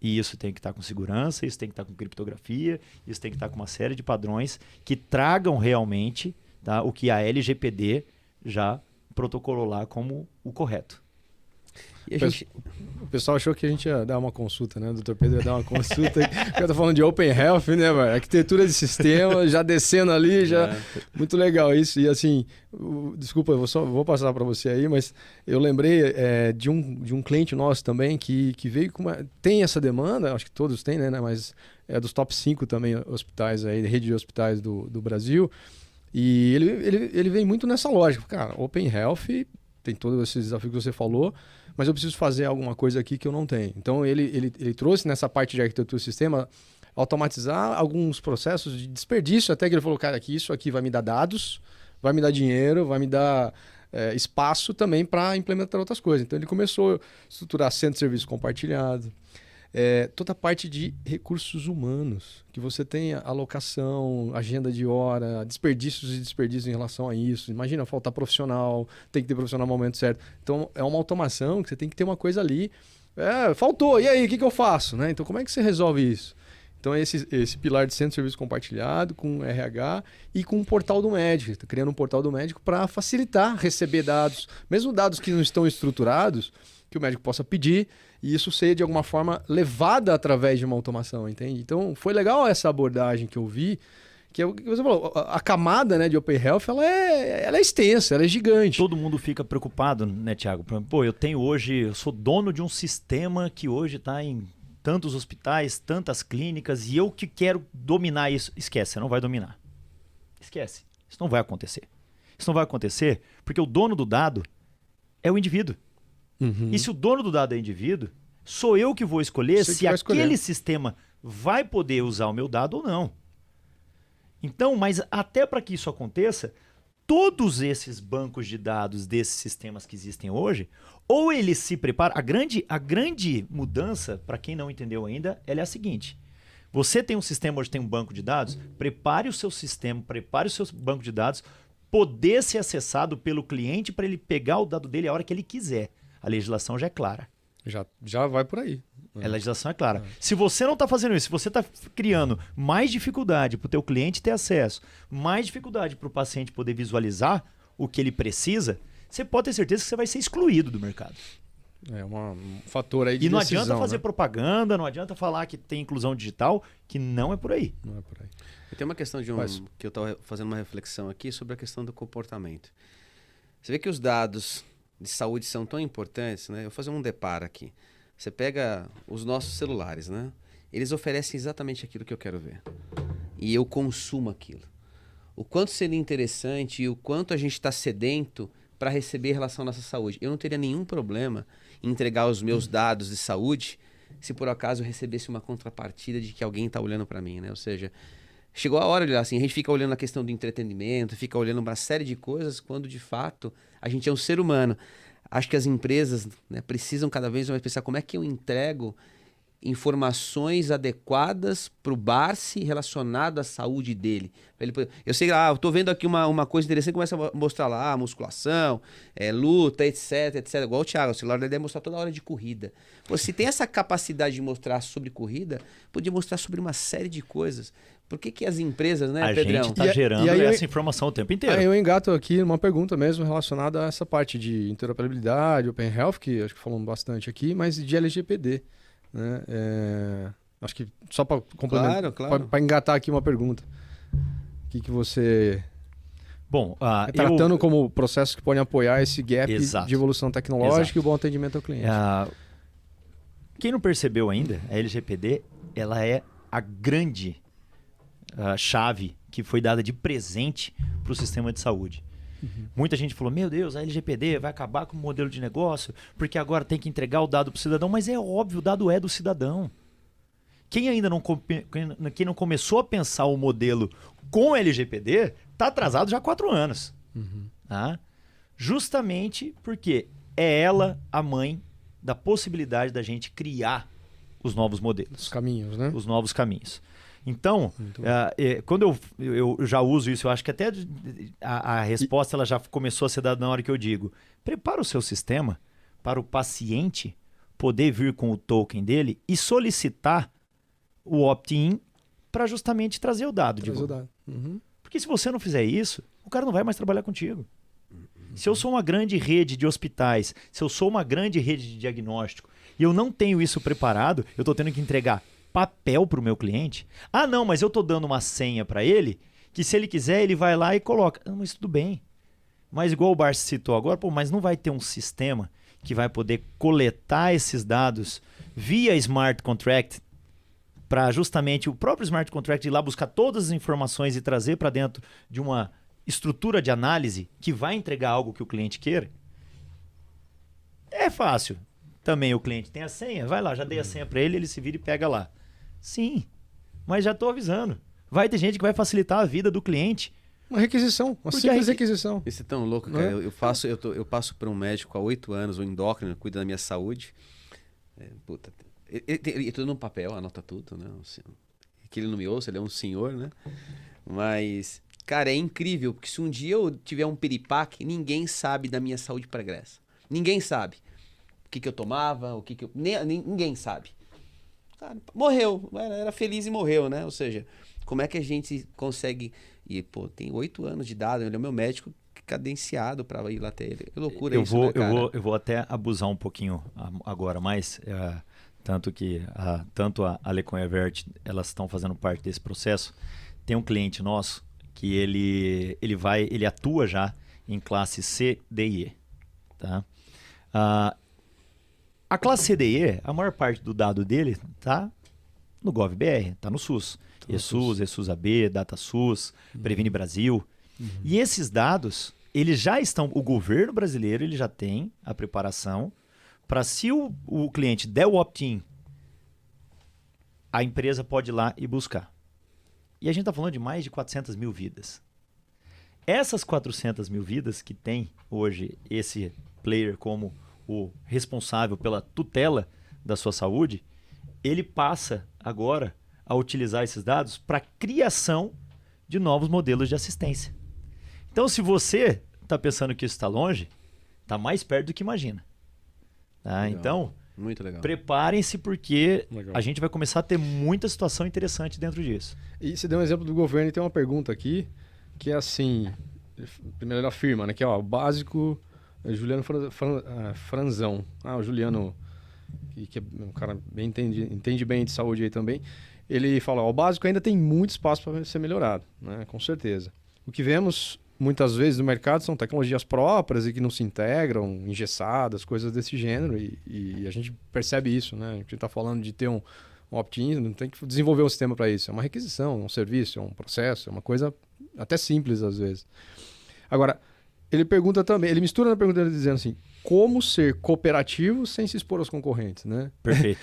E isso tem que estar com segurança, isso tem que estar com criptografia, isso tem que estar com uma série de padrões que tragam realmente, tá, o que a LGPD já protocolou lá como o correto. E o pessoal achou que a gente ia dar uma consulta, né? O Dr. Pedro ia dar uma consulta. Eu tô falando de Open Health, né, velho? Arquitetura de sistema, já descendo ali, já... Muito legal isso. E assim, desculpa, eu vou passar para você aí, mas eu lembrei de um cliente nosso também que veio com tem essa demanda, acho que todos têm, né? Mas é dos top 5 também hospitais aí, rede de hospitais do Brasil. E ele vem muito nessa lógica. Cara, Open Health tem todos esses desafios que você falou, mas eu preciso fazer alguma coisa aqui que eu não tenho. Então, ele trouxe nessa parte de arquitetura do sistema, automatizar alguns processos de desperdício, até que ele falou, cara, que isso aqui vai me dar dados, vai me dar dinheiro, vai me dar espaço também para implementar outras coisas. Então, ele começou a estruturar centro de serviço compartilhado, toda a parte de recursos humanos, que você tenha alocação, agenda de hora, desperdícios e desperdícios em relação a isso. Imagina, faltar profissional, tem que ter profissional no momento certo. Então, é uma automação que você tem que ter uma coisa ali. Faltou, e aí, o que eu faço? Né? Então, como é que você resolve isso? Então, esse pilar de centro de serviço compartilhado, com RH e com o portal do médico. Está criando um portal do médico para facilitar receber dados, mesmo dados que não estão estruturados, que o médico possa pedir, e isso ser de alguma forma levada através de uma automação, entende? Então foi legal essa abordagem que eu vi, que é o que você falou, a camada, né, de Open Health, ela é extensa, ela é gigante. Todo mundo fica preocupado, né, Thiago? Pô, eu sou dono de um sistema que hoje está em tantos hospitais, tantas clínicas, e eu que quero dominar isso. Esquece, você não vai dominar. Esquece, isso não vai acontecer. Isso não vai acontecer porque o dono do dado é o indivíduo. E se o dono do dado é indivíduo, sou eu que vou escolher se aquele sistema vai poder usar o meu dado ou não. Então, mas até para que isso aconteça, todos esses bancos de dados desses sistemas que existem hoje, ou eles se preparam... A grande mudança, para quem não entendeu ainda, ela é a seguinte. Você tem um sistema, hoje tem um banco de dados, prepare o seu sistema, prepare o seu banco de dados, poder ser acessado pelo cliente para ele pegar o dado dele a hora que ele quiser. A legislação já é clara. Já vai por aí. A legislação é clara. Se você não está fazendo isso, se você está criando mais dificuldade para o teu cliente ter acesso, mais dificuldade para o paciente poder visualizar o que ele precisa, você pode ter certeza que você vai ser excluído do mercado. É um fator aí de E não decisão, adianta fazer né? propaganda, não adianta falar que tem inclusão digital, que não é por aí. Não é por aí. Tem uma questão que eu estava fazendo uma reflexão aqui sobre a questão do comportamento. Você vê que os dados de saúde são tão importantes, né? Eu vou fazer um deparo aqui. Você pega os nossos celulares, né? Eles oferecem exatamente aquilo que eu quero ver. E eu consumo aquilo. O quanto seria interessante e o quanto a gente está sedento para receber em relação à nossa saúde. Eu não teria nenhum problema em entregar os meus dados de saúde se por acaso eu recebesse uma contrapartida de que alguém está olhando para mim, né? Ou seja, chegou a hora de olhar assim, a gente fica olhando a questão do entretenimento, fica olhando uma série de coisas, quando de fato a gente é um ser humano. Acho que as empresas, né, precisam cada vez mais pensar como é que eu entrego informações adequadas para o Barsi relacionado à saúde dele. Eu sei, eu tô vendo aqui uma coisa interessante, começa a mostrar lá musculação, luta, etc, etc. Igual o Thiago, o celular dele deve mostrar toda hora de corrida. Pô, se tem essa capacidade de mostrar sobre corrida, podia mostrar sobre uma série de coisas. Por que as empresas, né, Pedrão? A gente está gerando essa informação o tempo inteiro. Aí eu engato aqui uma pergunta mesmo relacionada a essa parte de interoperabilidade, Open Health, que acho que falamos bastante aqui, mas de LGPD. Né? Acho que só para complementar, para engatar aqui uma pergunta. O que você... Bom, tratando como processo que pode apoiar esse gap Exato. de evolução tecnológica Exato. e o bom atendimento ao cliente. Quem não percebeu ainda, a LGPD ela é a grande chave que foi dada de presente para o sistema de saúde. Muita gente falou, meu Deus, a LGPD vai acabar com o modelo de negócio, porque agora tem que entregar o dado para o cidadão, mas é óbvio, o dado é do cidadão. Quem ainda quem não começou a pensar o modelo com LGPD, está atrasado já há 4 anos. Tá? Justamente porque é ela a mãe da possibilidade da gente criar os novos modelos. Os caminhos, né? Os novos caminhos. Então, quando eu já uso isso, eu acho que até a resposta ela já começou a ser dada na hora que eu digo. Prepara o seu sistema para o paciente poder vir com o token dele e solicitar o opt-in para justamente trazer o dado de volta. Porque se você não fizer isso, o cara não vai mais trabalhar contigo. Se eu sou uma grande rede de hospitais, se eu sou uma grande rede de diagnóstico e eu não tenho isso preparado, eu estou tendo que entregar papel para o meu cliente. Ah, não, mas eu estou dando uma senha para ele que se ele quiser ele vai lá e coloca. Não, mas tudo bem. Mas igual o Barsi citou agora, mas não vai ter um sistema que vai poder coletar esses dados via smart contract para justamente o próprio smart contract ir lá buscar todas as informações e trazer para dentro de uma estrutura de análise que vai entregar algo que o cliente queira? É fácil. Também o cliente tem a senha, vai lá, já dei a senha para ele, ele se vira e pega lá. Sim, mas já estou avisando. Vai ter gente que vai facilitar a vida do cliente. Uma requisição, uma simples requisição. Isso é tão louco, cara. Eu passo por um médico há 8 anos, um endócrino, cuida da minha saúde. E tudo no papel, anota tudo, né? Que ele não me ouça, ele é um senhor, né? Mas, cara, é incrível, porque se um dia eu tiver um piripaque, ninguém sabe da minha saúde pregressa. Ninguém sabe o que eu tomava, ninguém sabe. Cara, morreu, era feliz e morreu, né? Ou seja, como é que a gente consegue... E, tem 8 anos de idade, ele é o meu médico cadenciado para ir lá ter ele. É loucura isso, né, cara? Eu vou até abusar um pouquinho agora, mas tanto que tanto a Alecon e a Vert, elas estão fazendo parte desse processo. Tem um cliente nosso que ele atua já em classe C, D e E. Tá? A classe C, D e E, a maior parte do dado dele está no GovBR, está no SUS. ESUS, ESUS AB, DataSUS, Previne Brasil. E esses dados, eles já estão... O governo brasileiro ele já tem a preparação para, se o cliente der o opt-in, a empresa pode ir lá e buscar. E a gente está falando de mais de 400 mil vidas. Essas 400 mil vidas que tem hoje esse player como o responsável pela tutela da sua saúde, ele passa agora a utilizar esses dados para a criação de novos modelos de assistência. Então, se você está pensando que isso está longe, está mais perto do que imagina. Tá? Então, muito legal. Preparem-se porque a gente vai começar a ter muita situação interessante dentro disso. E você deu um exemplo do governo e tem uma pergunta aqui, que é assim, primeiro ele afirma, né, que é o básico, Juliano Franzão. O Juliano, que é um cara bem entende bem de saúde aí também. Ele fala, o básico ainda tem muito espaço para ser melhorado, né? Com certeza. O que vemos muitas vezes no mercado são tecnologias próprias e que não se integram, engessadas, coisas desse gênero, e a gente percebe isso, né? A gente está falando de ter um opt-in, não tem que desenvolver um sistema para isso. É uma requisição, é um serviço, é um processo, é uma coisa até simples às vezes. Agora, ele pergunta também, ele mistura na pergunta dele dizendo assim, como ser cooperativo sem se expor aos concorrentes, né? Perfeito.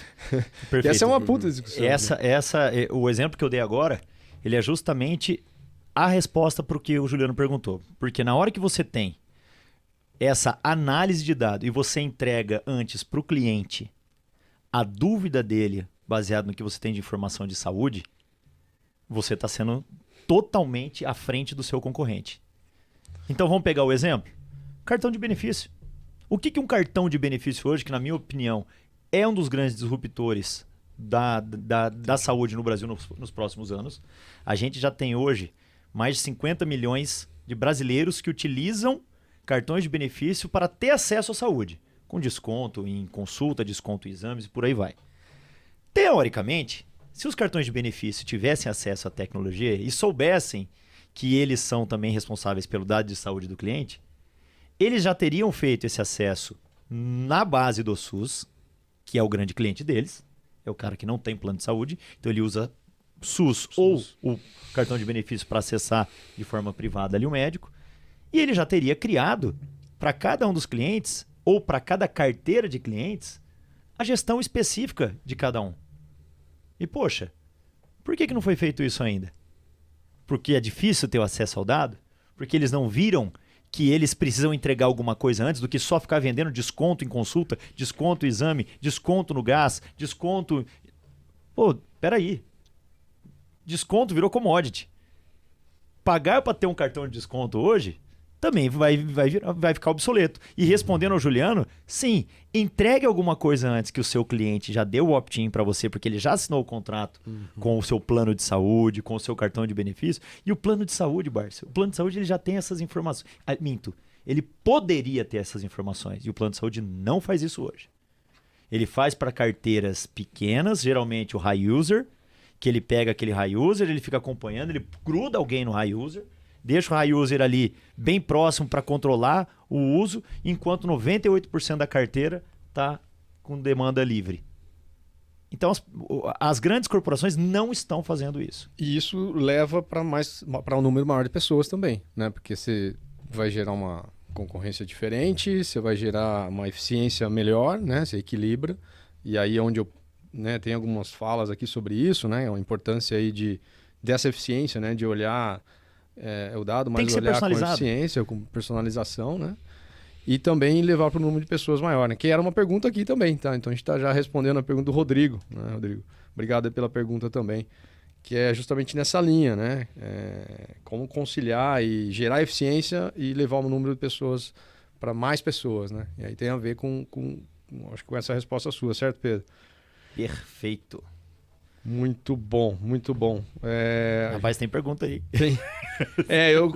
E essa é uma puta discussão. O exemplo que eu dei agora, ele é justamente a resposta para o que o Juliano perguntou. Porque na hora que você tem essa análise de dado e você entrega antes para o cliente a dúvida dele baseado no que você tem de informação de saúde, você está sendo totalmente à frente do seu concorrente. Então vamos pegar o exemplo? Cartão de benefício. O que um cartão de benefício hoje, que na minha opinião é um dos grandes disruptores da saúde no Brasil nos próximos anos. A gente já tem hoje mais de 50 milhões de brasileiros que utilizam cartões de benefício para ter acesso à saúde, com desconto em consulta, desconto em exames e por aí vai. Teoricamente, se os cartões de benefício tivessem acesso à tecnologia e soubessem que eles são também responsáveis pelo dado de saúde do cliente, eles já teriam feito esse acesso na base do SUS, que é o grande cliente deles, é o cara que não tem plano de saúde, então ele usa SUS ou o cartão de benefício para acessar de forma privada ali o médico, e ele já teria criado para cada um dos clientes ou para cada carteira de clientes a gestão específica de cada um. E poxa, por que não foi feito isso ainda? Porque é difícil ter o acesso ao dado? Porque eles não viram que eles precisam entregar alguma coisa antes do que só ficar vendendo desconto em consulta, desconto em exame, desconto no gás, desconto... Pô, peraí. Desconto virou commodity. Pagar para ter um cartão de desconto hoje também vai ficar obsoleto. E respondendo ao Juliano, sim, entregue alguma coisa antes que o seu cliente já deu o opt-in para você, porque ele já assinou o contrato com o seu plano de saúde, com o seu cartão de benefício. E o plano de saúde, Barça, o plano de saúde ele já tem essas informações. Minto, ele poderia ter essas informações e o plano de saúde não faz isso hoje. Ele faz para carteiras pequenas, geralmente o high user, que ele pega aquele high user, ele fica acompanhando, ele gruda alguém no high user, deixa o high user ali bem próximo para controlar o uso, enquanto 98% da carteira está com demanda livre. Então, as grandes corporações não estão fazendo isso. E isso leva para um número maior de pessoas também, né? Porque você vai gerar uma concorrência diferente, você vai gerar uma eficiência melhor, né? Você equilibra. E aí é onde eu tem algumas falas aqui sobre isso, né? A importância aí dessa eficiência, né? De olhar... o dado, mas olhar com eficiência, com personalização, né? E também levar para o número de pessoas maior, né? Que era uma pergunta aqui também, tá? Então a gente está já respondendo a pergunta do Rodrigo, né, Rodrigo? Obrigado pela pergunta também, que é justamente nessa linha, né? Como conciliar e gerar eficiência e levar o número de pessoas para mais pessoas, né? E aí tem a ver acho que com essa resposta sua, certo, Pedro? Perfeito. Muito bom, muito bom. Rapaz, tem pergunta aí. Tem.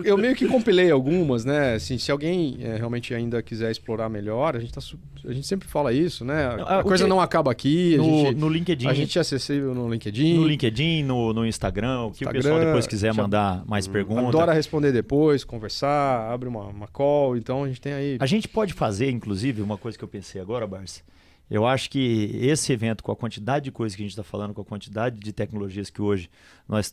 Eu meio que compilei algumas, né? Assim, se alguém realmente ainda quiser explorar melhor, a gente sempre fala isso, né? A coisa não acaba aqui. No LinkedIn. A gente é acessível no LinkedIn. No LinkedIn, no Instagram. O que o pessoal depois quiser mandar mais perguntas. Adora responder depois, conversar, abre uma call. Então a gente tem aí... A gente pode fazer, inclusive, uma coisa que eu pensei agora, Barça. Eu acho que esse evento, com a quantidade de coisas que a gente está falando, com a quantidade de tecnologias que hoje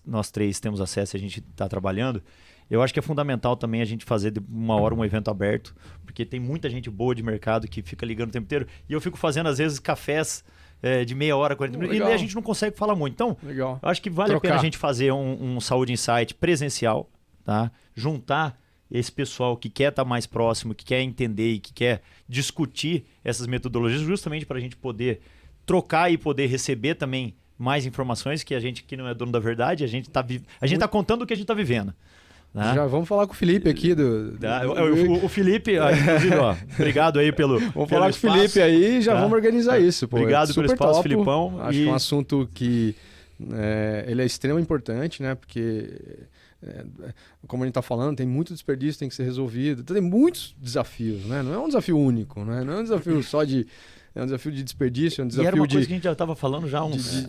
nós três temos acesso e a gente está trabalhando, eu acho que é fundamental também a gente fazer de uma hora um evento aberto, porque tem muita gente boa de mercado que fica ligando o tempo inteiro, e eu fico fazendo, às vezes, cafés de meia hora, 40 minutos, e a gente não consegue falar muito. Então, eu acho que vale a pena a gente fazer um Saúde Insight presencial, tá? Juntar esse pessoal que quer estar mais próximo, que quer entender e que quer discutir essas metodologias, justamente para a gente poder trocar e poder receber também mais informações, que a gente que não é dono da verdade, a gente está contando o que a gente está vivendo. Né? Já vamos falar com o Felipe aqui. O Felipe, inclusive, obrigado aí pelo Vamos falar com o Felipe aí e já vamos organizar isso. Pô. Obrigado pelo espaço, Filipão. Acho que é um assunto que ele é extremamente importante, né? Porque... como a gente está falando, tem muito desperdício, tem que ser resolvido. Tem muitos desafios, né? Não é um desafio único, né? Não é um desafio só de... É um desafio de desperdício, é um desafio e era uma coisa que a gente já estava falando já há uns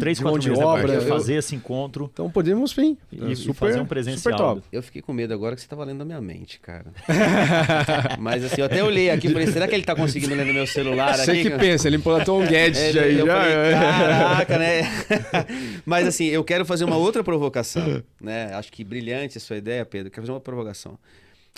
3, 4 meses, obra, fazer esse encontro. Então podemos, sim. E fazer um presencial. Eu fiquei com medo agora que você estava lendo a minha mente, cara. Mas assim, eu até olhei aqui e falei, será que ele está conseguindo ler no meu celular aqui? Você que pensa, ele implantou um gadget aí. Eu falei, caraca, né? Mas assim, eu quero fazer uma outra provocação, né? Acho que brilhante a sua ideia, Pedro. Quero fazer uma provocação.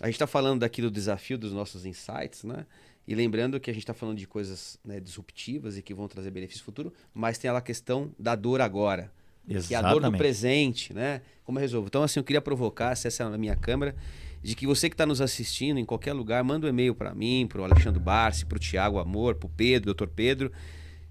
A gente está falando daqui do desafio dos nossos insights, né? E lembrando que a gente está falando de coisas, né, disruptivas e que vão trazer benefício futuro, mas tem a questão da dor agora. Exatamente. Que é a dor do presente, né? Como eu resolvo? Então, assim, eu queria provocar, se essa é a minha câmera, de que você que está nos assistindo em qualquer lugar, manda um e-mail para mim, para o Alexandre Barsi, para o Tiago Amor, para o Pedro, Dr. Pedro.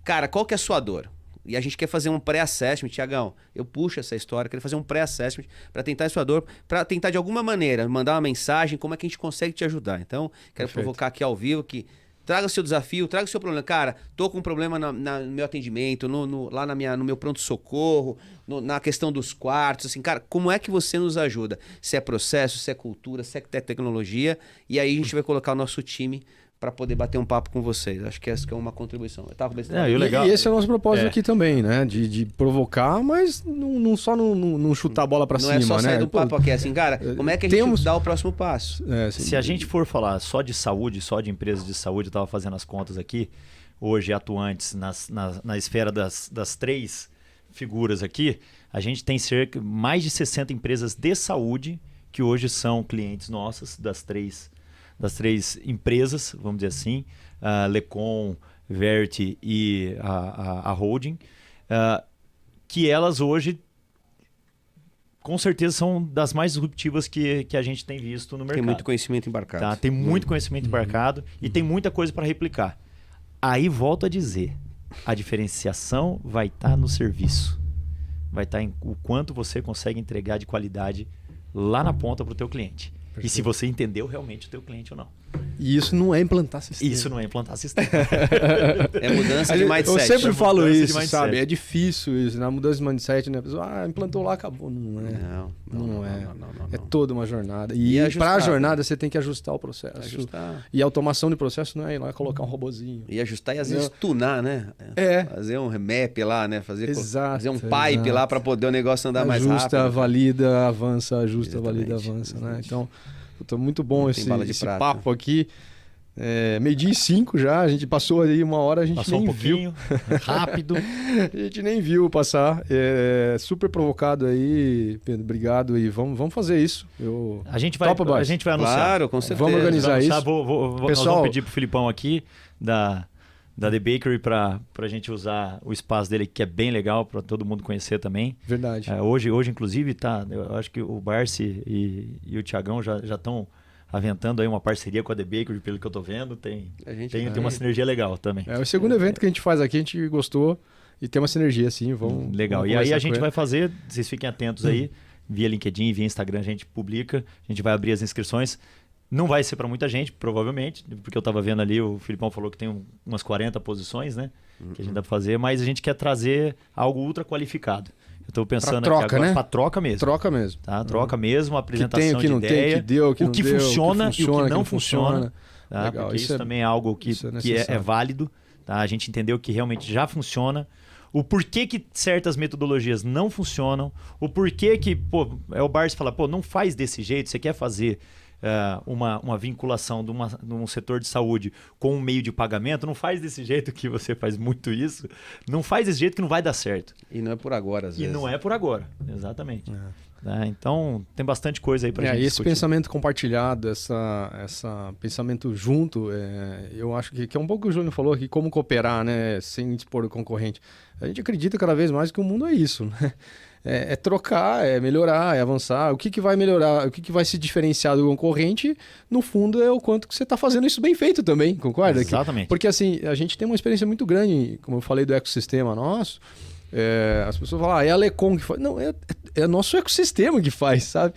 Cara, qual que é a sua dor? e a gente quer fazer um pré-assessment, Tiagão, eu puxo essa história, quero fazer um pré-assessment para tentar sua dor, para tentar de alguma maneira mandar uma mensagem, como é que a gente consegue te ajudar. Então, quero provocar aqui ao vivo que traga o seu desafio, traga o seu problema. Cara, tô com um problema no meu atendimento, lá no meu pronto-socorro, na questão dos quartos, assim, cara, como é que você nos ajuda? Se é processo, se é cultura, se é tecnologia, e aí a gente vai colocar o nosso time para poder bater um papo com vocês. Acho que essa que é uma contribuição. E esse é o nosso propósito aqui também, né? De provocar, mas não só não chutar a bola para cima, né? Não é só sair do papo aqui, assim, cara, como é que a gente dá o próximo passo? Se a gente for falar só de saúde, só de empresas de saúde, eu estava fazendo as contas aqui, hoje atuantes na esfera das 3 figuras aqui, a gente tem mais de 60 empresas de saúde que hoje são clientes nossas das três empresas, vamos dizer assim, Lecon, Verity e a Holding, que elas hoje, com certeza, são das mais disruptivas que a gente tem visto no mercado. Tem muito conhecimento embarcado. Tá? Tem muito conhecimento embarcado e tem muita coisa para replicar. Aí, volto a dizer, a diferenciação vai estar no serviço. Vai estar em o quanto você consegue entregar de qualidade lá na ponta para o teu cliente. Perfeito. E se você entendeu realmente o teu cliente ou não. E isso não é implantar sistema. Isso não é implantar sistema. É mudança de mindset. Eu sempre falo isso, sabe? É difícil isso. Na mudança de mindset, né? A pessoa, implantou lá, acabou. Não é. Não é. É toda uma jornada. E para a jornada, você tem que ajustar o processo. E a automação de processo não é colocar um robozinho. E ajustar e às vezes tunar, né? Fazer um remap lá, né? Fazer um pipe lá para poder o negócio andar mais rápido. Ajusta, valida, avança, ajusta, valida, avança, né? Então, muito bom esse papo aqui. 12:05 já, a gente passou aí 1 hora, a gente passou nem um pouquinho, viu. rápido. A gente nem viu passar. Super provocado aí, Pedro, obrigado. E vamos fazer isso. A gente vai anunciar. Claro, com certeza. Vamos organizar isso. Pessoal, nós vamos pedir pro Filipão aqui, da The Bakery, para a gente usar o espaço dele, que é bem legal, para todo mundo conhecer também. Verdade. Hoje inclusive, eu acho que o Barsi e o Tiagão já estão aventando aí uma parceria com a The Bakery, pelo que eu tô vendo. Tem uma sinergia legal também. É o segundo evento que a gente faz aqui, a gente gostou e tem uma sinergia, assim. Legal. E aí a gente vai fazer, vocês fiquem atentos aí, via LinkedIn, via Instagram, a gente publica, a gente vai abrir as inscrições. Não vai ser para muita gente, provavelmente, porque eu estava vendo ali, o Filipão falou que tem umas 40 posições, né? Que a gente dá para fazer, mas a gente quer trazer algo ultra qualificado. Eu estou pensando troca, aqui agora, né? para troca mesmo. Troca mesmo. Tá? Troca mesmo, apresentação que não de ideia, tem, que deu, que o não que deu, funciona o que e o que não funciona. Tá? Legal. Porque isso também é algo que é válido. Tá? A gente entendeu que realmente já funciona. O porquê que certas metodologias não funcionam. O porquê que, o Barsi fala, não faz desse jeito, você quer fazer uma vinculação de um setor de saúde com um meio de pagamento, não faz desse jeito que você faz muito isso, não faz desse jeito que não vai dar certo. E não é por agora, às vezes. E não é por agora, exatamente. Então, tem bastante coisa aí pra gente esse discutir. Pensamento compartilhado, essa pensamento junto, eu acho que é um pouco o que o Júnior falou aqui, como cooperar, né, sem expor o concorrente. A gente acredita cada vez mais que o mundo é isso, né? É trocar, é melhorar, é avançar. O que vai melhorar, o que vai se diferenciar do concorrente, no fundo, é o quanto que você está fazendo isso bem feito também, concorda? Exatamente. Porque assim, a gente tem uma experiência muito grande, como eu falei, do ecossistema nosso. As pessoas falam, é a Lecon que faz. Não, é nosso ecossistema que faz, sabe?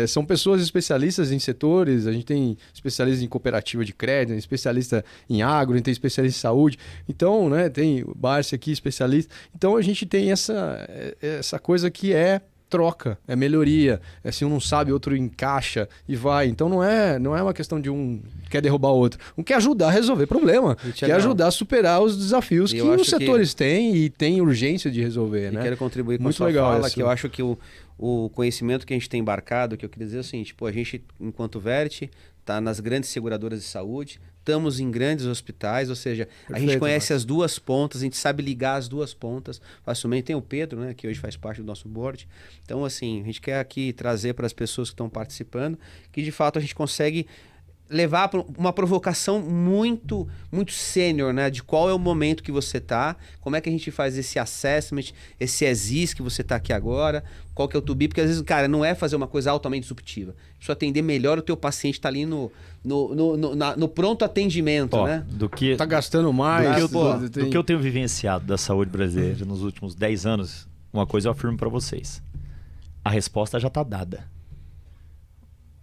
São pessoas especialistas em setores, a gente tem especialistas em cooperativa de crédito, especialista em agro, a gente tem especialista em saúde. Então, né, tem o Barsi aqui, especialista. Então, a gente tem essa coisa que é troca, é melhoria. Se um não sabe, outro encaixa e vai. Então não é uma questão de um quer derrubar o outro. Um quer ajudar a resolver problema, quer ajudar a superar os desafios que os setores têm e tem urgência de resolver. Né? Quero contribuir com muito a sua legal fala, que eu acho que o conhecimento que a gente tem embarcado, que eu queria dizer é o seguinte, a gente, enquanto Verity, está nas grandes seguradoras de saúde, estamos em grandes hospitais, ou seja, a gente conhece as duas pontas, a gente sabe ligar as duas pontas facilmente. Tem o Pedro, né, que hoje faz parte do nosso board. Então, assim, a gente quer aqui trazer para as pessoas que estão participando que, de fato, a gente consegue levar para uma provocação muito, muito sênior, né? De qual é o momento que você tá, como é que a gente faz esse assessment, esse ESIS que você tá aqui agora, qual que é o to be, porque às vezes, cara, não é fazer uma coisa altamente disruptiva. Precisa atender melhor o teu paciente, tá ali no pronto atendimento, né? Do que Tá gastando mais. do que eu tenho vivenciado da saúde brasileira nos últimos 10 anos, uma coisa eu afirmo para vocês. A resposta já tá dada.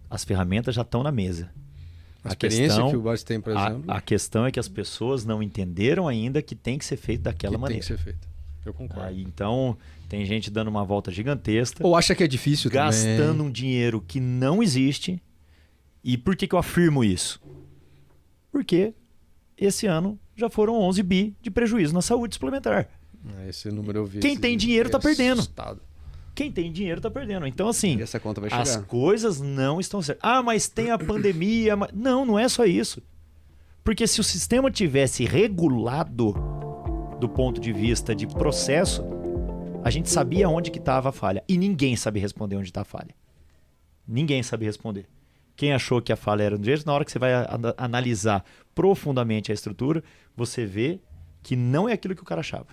As ferramentas já estão na mesa. A experiência que o Barsi tem, por exemplo. A questão é que as pessoas não entenderam ainda que tem que ser feito daquela maneira. Tem que ser feito. Eu concordo. Então, tem gente dando uma volta gigantesca. Ou acha que é difícil gastando também. um dinheiro que não existe. E por que eu afirmo isso? Porque esse ano já foram 11 bi de prejuízo na saúde suplementar. Esse número eu vi. Quem tem dinheiro está perdendo. Assustado. Quem tem dinheiro está perdendo. Então, assim, E essa conta vai chegar. as coisas não estão certas. Ah, mas tem a pandemia. Não, não é só isso. Porque se o sistema tivesse regulado do ponto de vista de processo, a gente sabia onde que estava a falha. E ninguém sabe responder onde está a falha. Ninguém sabe responder. Quem achou que a falha era do jeito, na hora que você vai analisar profundamente a estrutura, você vê que não é aquilo que o cara achava.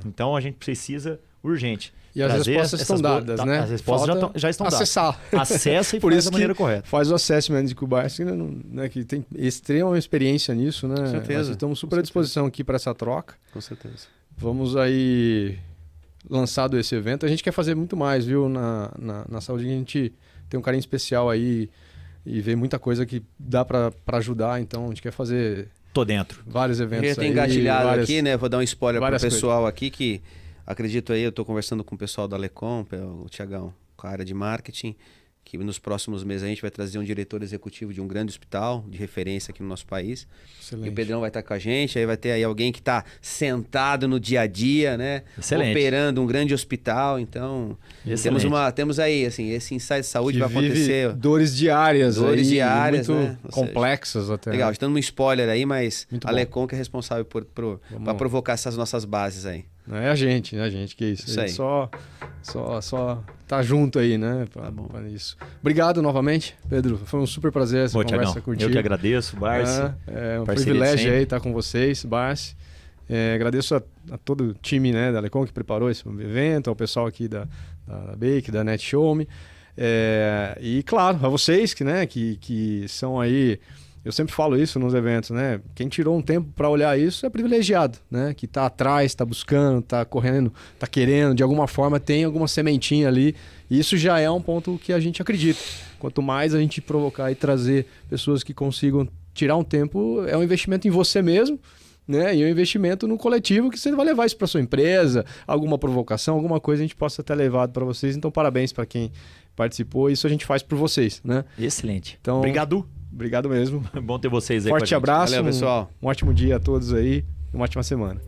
Então, a gente precisa urgente. E as respostas estão dadas, né? As respostas já estão acessar. dadas. Acessa e Por faz isso da maneira que correta. faz o assessment de Kubarski, né, que tem extrema experiência nisso, né? Com certeza. Nós estamos super à disposição aqui para essa troca. Com certeza. Vamos aí, lançado esse evento, a gente quer fazer muito mais, viu? Na saúde, a gente tem um carinho especial aí e vê muita coisa que dá para ajudar, então a gente quer fazer Tô dentro. vários eventos. Eu tenho aí, engatilhado aqui, né? Vou dar um spoiler pro várias pessoal aqui que acredito aí, eu tô conversando com o pessoal da Lecom, o Tiagão, com a área de marketing, que nos próximos meses a gente vai trazer um diretor executivo de um grande hospital de referência aqui no nosso país. Excelente. E o Pedrão vai estar com a gente, aí vai ter aí alguém que está sentado no dia a dia, né? Excelente. Operando um grande hospital, então Excelente. temos aí, assim, esse Insight Saúde Que vai acontecer. dores diárias, Dores aí, diárias, muito né? Ou seja, complexas até. Legal, estamos um spoiler aí, mas Muito a bom. Lecom que é responsável para provocar essas nossas bases aí. Não é a gente, que é isso. Isso A aí. gente só tá junto aí, né? Pra isso. Obrigado novamente, Pedro. Foi um super prazer essa Pô, conversa Tiagão, contigo. eu que agradeço, Barsi. É um Parceria privilégio sempre. aí estar com vocês, Barsi. Agradeço a todo o time, né, da Lecom que preparou esse evento, ao pessoal aqui da Bake, da NetShowme. E claro, a vocês que são aí. Eu sempre falo isso nos eventos, né? Quem tirou um tempo para olhar isso é privilegiado, né? Que está atrás, está buscando, está correndo, está querendo, de alguma forma tem alguma sementinha ali. E isso já é um ponto que a gente acredita. Quanto mais a gente provocar e trazer pessoas que consigam tirar um tempo, é um investimento em você mesmo, né? E um investimento no coletivo que você vai levar isso para sua empresa, alguma provocação, alguma coisa a gente possa ter levado para vocês. Então, parabéns para quem participou. Isso a gente faz por vocês, né? Excelente. Então, Obrigado mesmo. Bom ter vocês aí com a Forte gente. abraço. Valeu, pessoal. Um ótimo dia a todos aí. Uma ótima semana.